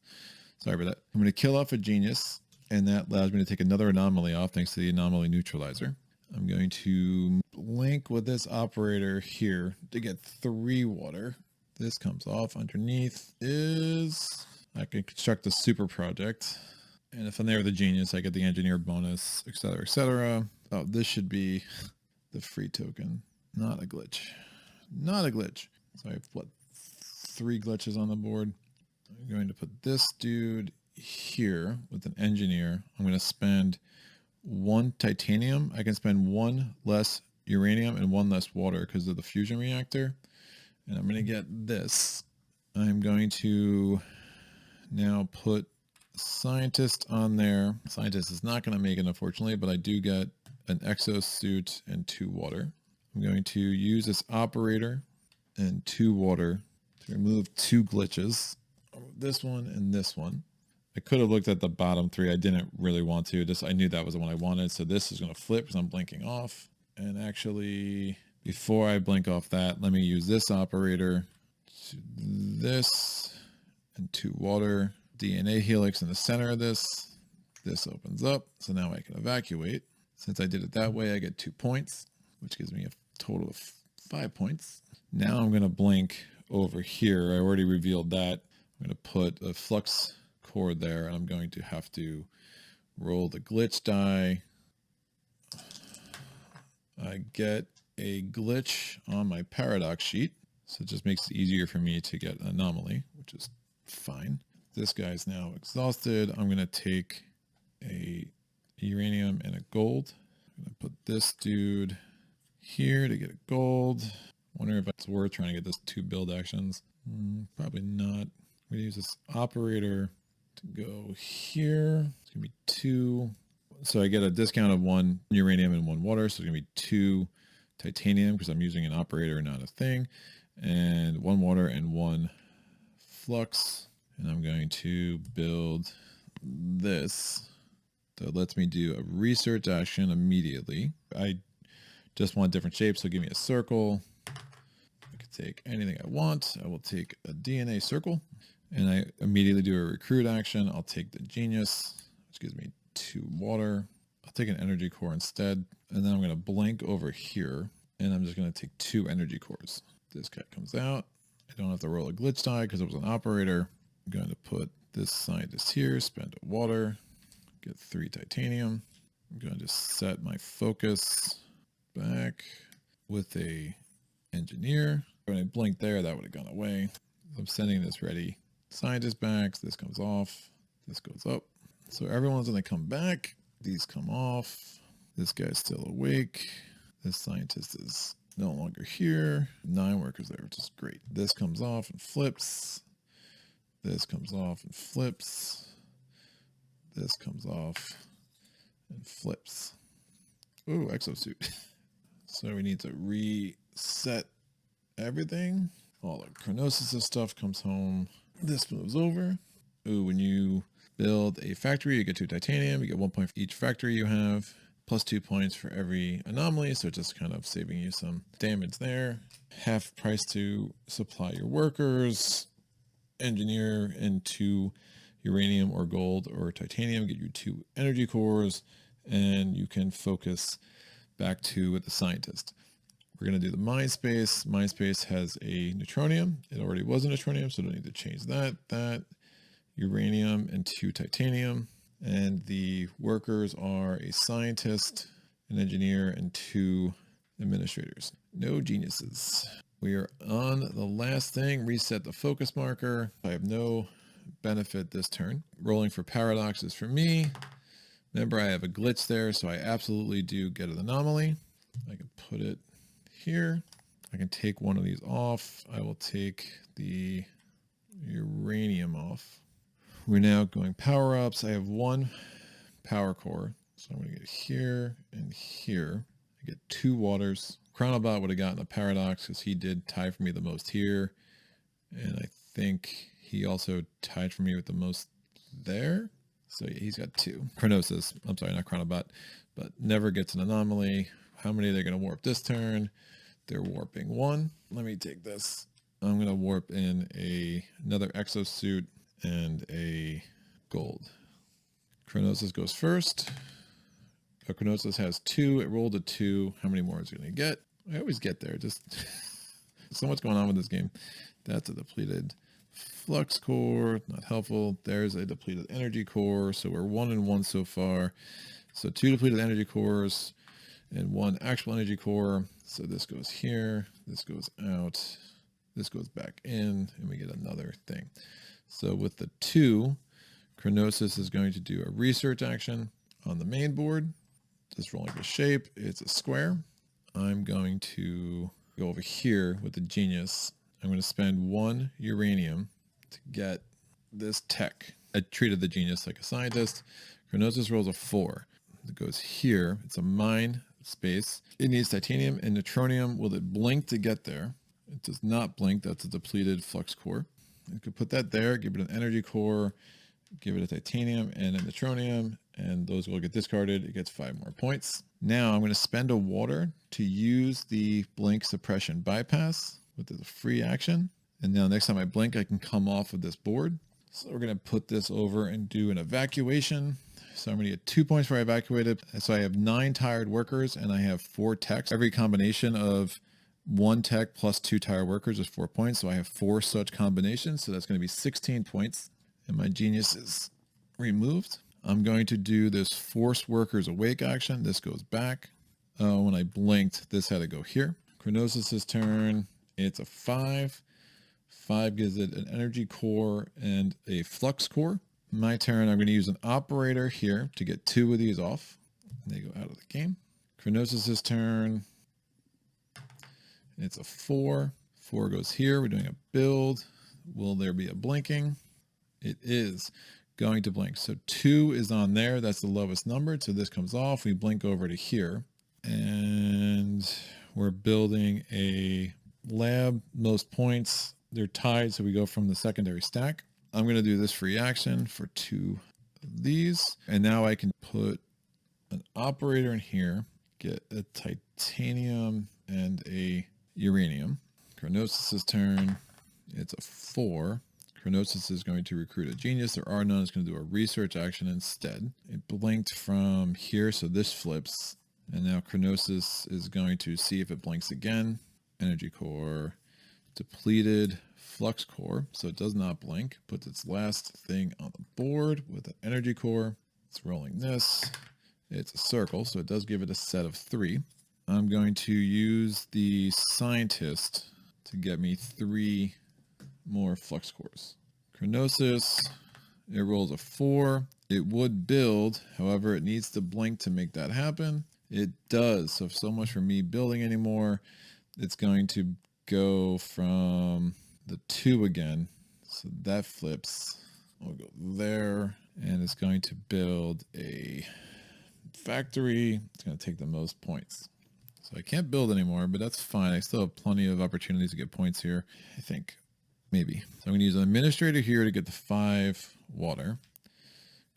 Sorry for that. I'm going to kill off a genius, and that allows me to take another anomaly off thanks to the anomaly neutralizer. I'm going to link with this operator here to get 3 water. This comes off. Underneath is, I can construct a super project. And if I'm there with a genius, I get the engineer bonus, etc., etc. Oh, this should be the free token. Not a glitch. Not a glitch. So I have, what, 3 glitches on the board. I'm going to put this dude here with an engineer. I'm going to spend 1 titanium. I can spend 1 less uranium and 1 less water because of the fusion reactor. And I'm going to get this. I'm going to now put scientist on there. Scientist is not going to make it, unfortunately, but I do get an exosuit and 2 water. I'm going to use this operator and 2 water to remove 2 glitches. This one and this one. I could have looked at the bottom 3. I didn't really want to. I knew that was the one I wanted. So this is going to flip because I'm blinking off. And actually, before I blink off that, let me use this operator to this and 2 water. DNA helix in the center of this. This opens up. So now I can evacuate. Since I did it that way, I get 2 points, which gives me a total of 5 points. Now I'm going to blink over here. I already revealed that. I'm going to put a flux core there, and I'm going to have to roll the glitch die. I get a glitch on my paradox sheet, so it just makes it easier for me to get an anomaly, which is fine. This guy's now exhausted. I'm going to take a uranium and a gold. I'm going to put this dude here to get a gold. Wonder if it's worth trying to get this 2 build actions. Probably not. I'm going to use this operator to go here. It's going to be 2. So I get a discount of 1 uranium and 1 water. So it's going to be 2 titanium because I'm using an operator, not a thing. And 1 water and 1 flux. And I'm going to build this. So it lets me do a research action immediately. I just want different shapes. So give me a circle. I could take anything I want. I will take a DNA circle. And I immediately do a recruit action. I'll take the genius, which gives me 2 water. I'll take an energy core instead. And then I'm going to blink over here. And I'm just going to take 2 energy cores. This guy comes out. I don't have to roll a glitch die because it was an operator. I'm going to put this scientist here, spend a water, get 3 titanium. I'm going to set my focus back with a engineer. When I blinked there, that would have gone away. I'm sending this ready. Scientist back. This comes off. This goes up. So everyone's going to come back. These come off. This guy's still awake. This scientist is no longer here. 9 workers there, which is great. This comes off and flips. This comes off and flips. This comes off and flips. Ooh, exosuit. So we need to reset everything. All the Chronossus stuff comes home. This moves over. Ooh, when you build a factory, you get 2 titanium. You get 1 point for each factory you have, plus 2 points for every anomaly. So just kind of saving you some damage there. Half price to supply your workers. Engineer and 2 uranium or gold or titanium. Get you 2 energy cores. And you can focus back to with the scientist. We're going to do the mind space. Mind space has a neutronium. It already was a neutronium, so don't need to change that. That uranium and 2 titanium. And the workers are a scientist, an engineer, and 2 administrators. No geniuses. We are on the last thing. Reset the focus marker. I have no benefit this turn. Rolling for paradoxes for me. Remember, I have a glitch there, so I absolutely do get an anomaly. I can put it here. I can take one of these off. I will take the uranium off. We're now going power ups. I have 1 power core. So I'm going to get here and here. I get 2 waters. Chronobot would have gotten a paradox because he did tie for me the most here. And I think he also tied for me with the most there. So yeah, he's got 2. Chronossus, I'm sorry, not Chronobot, but never gets an anomaly. How many are they going to warp this turn? They're warping 1. Let me take this. I'm going to warp in another exosuit and a gold. Chronossus goes first. Chronossus has 2. It rolled a 2. How many more is it going to get? I always get there. Just so much going on with this game. That's a depleted flux core. Not helpful. There's a depleted energy core. So we're 1 and 1 so far. So 2 depleted energy cores and 1 actual energy core. So this goes here, this goes out, this goes back in, and we get another thing. So with the 2, Chronossus is going to do a research action on the main board. Just rolling the shape, it's a square. I'm going to go over here with the genius. I'm going to spend 1 uranium to get this tech. I treated the genius like a scientist. Chronossus rolls a 4. It goes here. It's a mine space. It needs titanium and neutronium. Will it blink to get there? It does not blink. That's a depleted flux core. You could put that there, give it an energy core, give it a titanium and a neutronium, and those will get discarded. It gets 5 more points. Now I'm going to spend a water to use the blink suppression bypass with the free action. And now next time I blink, I can come off of this board. So we're going to put this over and do an evacuation. So I'm going to get 2 points for I evacuated. So I have 9 tired workers and I have 4 techs. Every combination of 1 tech plus 2 tired workers is 4 points. So I have 4 such combinations. So that's going to be 16 points. And my genius is removed. I'm going to do this force workers awake action. This goes back. When I blinked, this had to go here. Chronossus' turn. It's a 5. 5 gives it an energy core and a flux core. My turn, I'm going to use an operator here to get 2 of these off. They go out of the game. Chronossus' turn. It's a 4. 4 goes here. We're doing a build. Will there be a blinking? It is going to blink. So 2 is on there. That's the lowest number. So this comes off. We blink over to here. And we're building a lab. Most points. They're tied, so we go from the secondary stack. I'm going to do this free action for 2 of these. And now I can put an operator in here, get a titanium and a uranium. Chronossus' turn. It's a 4. Chronossus is going to recruit a genius. There are none. It's going to do a research action instead. It blinked from here, so this flips. And now Chronossus is going to see if it blinks again. Energy core. Depleted flux core, so it does not blink. Puts its last thing on the board with an energy core. It's rolling this. It's a circle, so it does give it a set of 3. I'm going to use the scientist to get me 3 more flux cores. Chronossus, it rolls a 4. It would build, however, it needs to blink to make that happen. It does, so much for me building anymore. It's going to go from the 2 again, so that flips. We'll go there, and it's going to build a factory. It's going to take the most points, so I can't build anymore, but that's fine. I still have plenty of opportunities to get points here, I think. Maybe. So I'm going to use an administrator here to get the 5 water.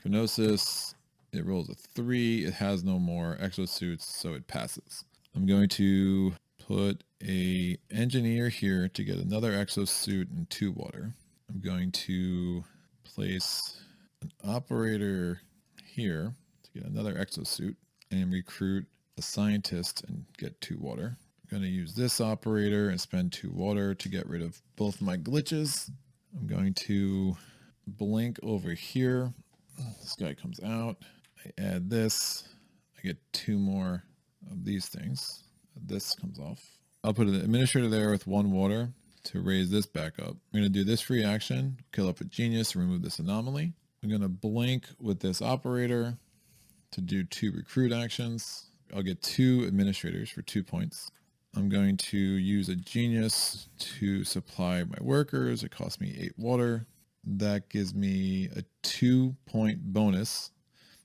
Chronossus, it rolls a 3. It has no more exosuits, so it passes. I'm going to put a engineer here to get another exosuit and 2 water. I'm going to place an operator here to get another exosuit and recruit a scientist and get 2 water. I'm going to use this operator and spend 2 water to get rid of both my glitches. I'm going to blink over here. This guy comes out. I add this. I get 2 more of these things. This comes off. I'll put an administrator there with 1 water to raise this back up. I'm going to do this free action, kill up a genius, remove this anomaly. I'm going to blink with this operator to do 2 recruit actions. I'll get 2 administrators for 2 points. I'm going to use a genius to supply my workers. It costs me 8 water. That gives me a 2-point bonus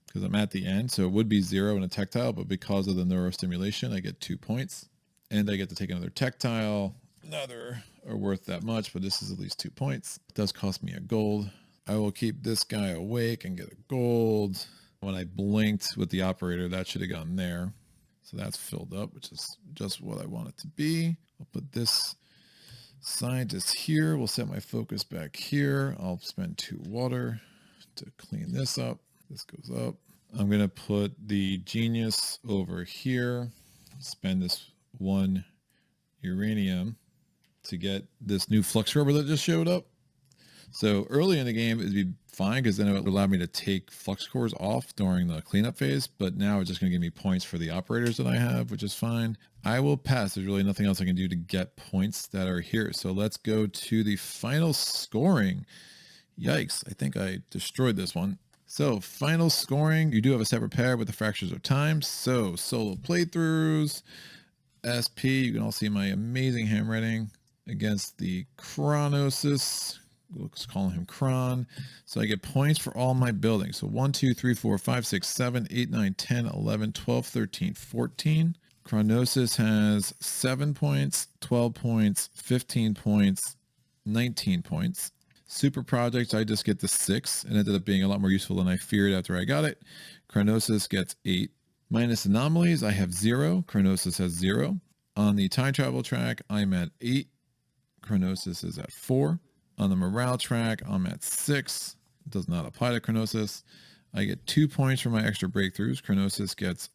because I'm at the end. So it would be 0 in a tactile, but because of the neurostimulation, I get 2 points. And I get to take another tactile. Neither are worth that much, but this is at least 2 points. It does cost me a gold. I will keep this guy awake and get a gold. When I blinked with the operator, that should have gone there. So that's filled up, which is just what I want it to be. I'll put this scientist here. We'll set my focus back here. I'll spend 2 water to clean this up. This goes up. I'm going to put the genius over here. Spend this 1 uranium to get this new flux rubber that just showed up. So early in the game it'd be fine because then it would allow me to take Flux Cores off during the cleanup phase, but now it's just going to give me points for the operators that I have, which is fine. I will pass. There's really nothing else I can do to get points that are here. So let's go to the final scoring. Yikes, I think I destroyed this one. So final scoring, you do have a separate pair with the fractures of time. So solo playthroughs, SP, you can all see my amazing handwriting against the Chronossus. Let's call him Chron. So I get points for all my buildings. So 1, 2, 3, 4, 5, 6, 7, 8, 9, 10, 11, 12, 13, 14. Chronossus has 7 points, 12 points, 15 points, 19 points. Super projects, I just get the 6 and ended up being a lot more useful than I feared after I got it. Chronossus gets 8. Minus anomalies, I have 0. Chronossus has 0. On the time travel track, I'm at 8. Chronossus is at 4. On the morale track, I'm at 6. It does not apply to Chronossus. I get 2 points for my extra breakthroughs. Chronossus gets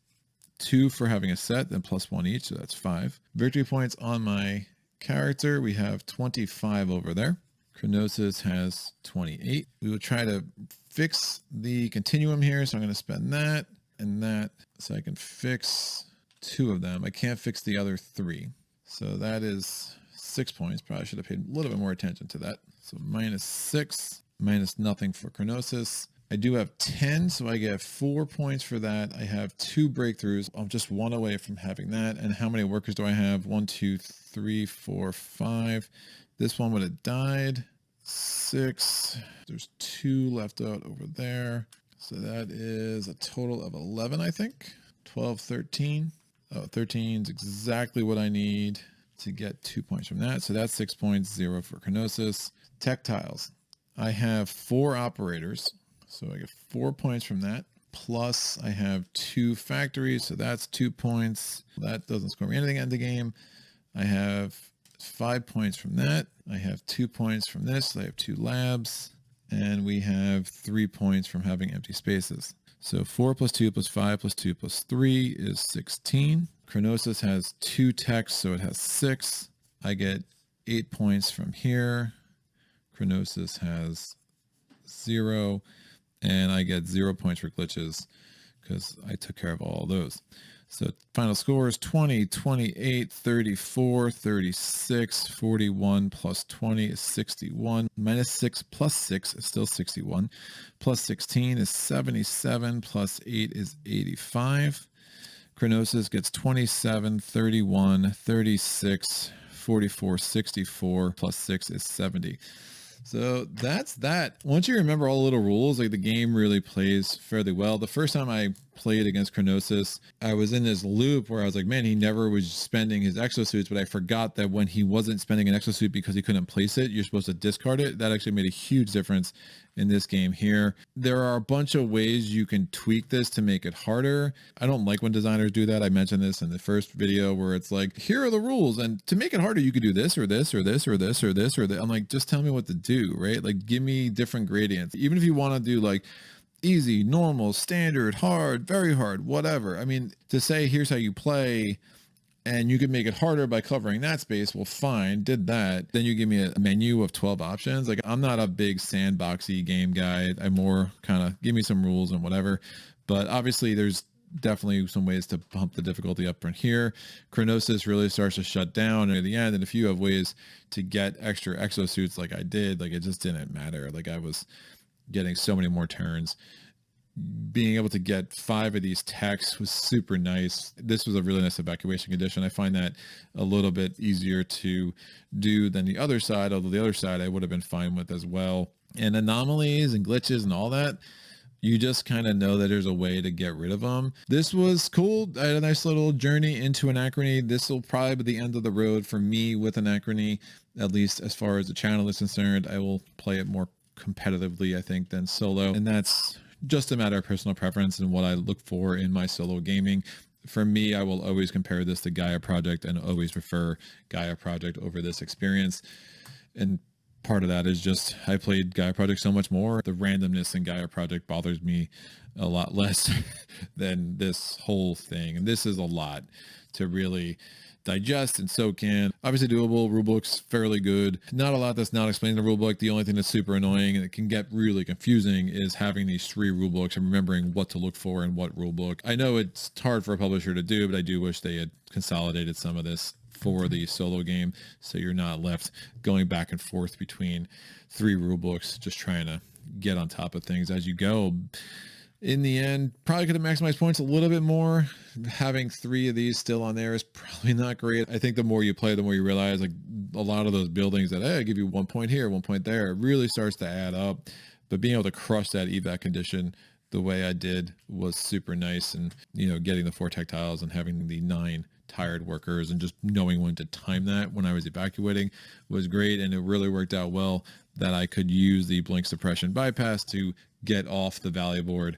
2 for having a set, then plus 1 each, so that's 5. Victory points on my character, we have 25 over there. Chronossus has 28. We will try to fix the continuum here, so I'm going to spend that and that so I can fix 2 of them. I can't fix the other 3. So that is 6 points. Probably should have paid a little bit more attention to that. So minus 6, minus nothing for Chronossus. I do have 10, so I get 4 points for that. I have 2 breakthroughs. I'm just 1 away from having that. And how many workers do I have? 1, 2, 3, 4, 5. This one would have died. 6. There's 2 left out over there. So that is a total of 11, I think. 12, 13. Oh, 13 is exactly what I need to get 2 points from that. So that's 6 points, 0 for Chronossus. Tactiles. I have 4 operators. So I get 4 points from that. Plus I have 2 factories. So that's 2 points. That doesn't score me anything at the game. I have 5 points from that. I have 2 points from this. I have 2 labs. And we have 3 points from having empty spaces. So 4 plus 2 plus 5 plus 2 plus 3 is 16. Chronossus has 2 techs, so it has 6. I get 8 points from here. Chronossus has 0. And I get 0 points for glitches because I took care of all those. So final score is 20, 28, 34, 36, 41 plus 20 is 61. Minus 6 plus 6 is still 61. Plus 16 is 77. Plus 8 is 85. Chronossus gets 27, 31, 36, 44, 64. Plus 6 is 70. So that's that. Once you remember all the little rules, like the game really plays fairly well. The first time I played against Chronossus, I was in this loop where I was like, man, he never was spending his exosuits, but I forgot that when he wasn't spending an exosuit because he couldn't place it, you're supposed to discard it. That actually made a huge difference in this game here. There are a bunch of ways you can tweak this to make it harder. I don't like when designers do that. I mentioned this in the first video where it's like, here are the rules. And to make it harder, you could do this or this or this or this or this or that. I'm like, just tell me what to do, right? Like, give me different gradients. Even if you want to do like easy, normal, standard, hard, very hard, whatever. I mean, to say, here's how you play, and you could make it harder by covering that space. Well, fine, did that. Then you give me a menu of 12 options. Like, I'm not a big sandboxy game guy. I'm more kind of give me some rules and whatever. But obviously there's definitely some ways to bump the difficulty up from here. Chronossus really starts to shut down near the end. And if you have ways to get extra exosuits like I did, like it just didn't matter. Like I was getting so many more turns. Being able to get 5 of these techs was super nice. This was a really nice evacuation condition. I find that a little bit easier to do than the other side, although the other side I would have been fine with as well. And anomalies and glitches and all that, you just kind of know that there's a way to get rid of them. This was cool. I had a nice little journey into Anachrony. This will probably be the end of the road for me with Anachrony, at least as far as the channel is concerned. I will play it more competitively, I think, than solo. And that's just a matter of personal preference and what I look for in my solo gaming. For me, I will always compare this to Gaia Project and always prefer Gaia Project over this experience. And part of that is just I played Gaia Project so much more. The randomness in Gaia Project bothers me a lot less than this whole thing. And this is a lot to really digest and soak in. Obviously doable, rulebook's fairly good. Not a lot that's not explained in the rulebook. The only thing that's super annoying and it can get really confusing is having these 3 rulebooks and remembering what to look for in what rulebook. I know it's hard for a publisher to do, but I do wish they had consolidated some of this for the solo game, so you're not left going back and forth between 3 rulebooks, just trying to get on top of things as you go. In the end, probably could have maximized points a little bit more. Having 3 of these still on there is probably not great. I think the more you play, the more you realize like a lot of those buildings that, hey, I give you 1 point here, 1 point there, it really starts to add up. But being able to crush that evac condition the way I did was super nice. And, you know, getting the 4 tactiles and having the 9 tired workers and just knowing when to time that when I was evacuating was great. And it really worked out well that I could use the blink suppression bypass to get off the valley board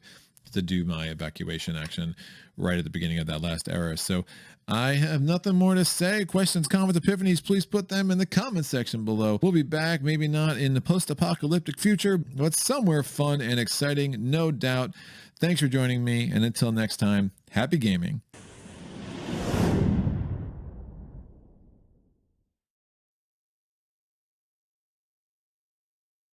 to do my evacuation action right at the beginning of that last era. So I have nothing more to say. Questions, comments, epiphanies, please put them in the comment section below. We'll be back, maybe not in the post-apocalyptic future, but somewhere fun and exciting, no doubt. Thanks for joining me, and until next time, happy gaming.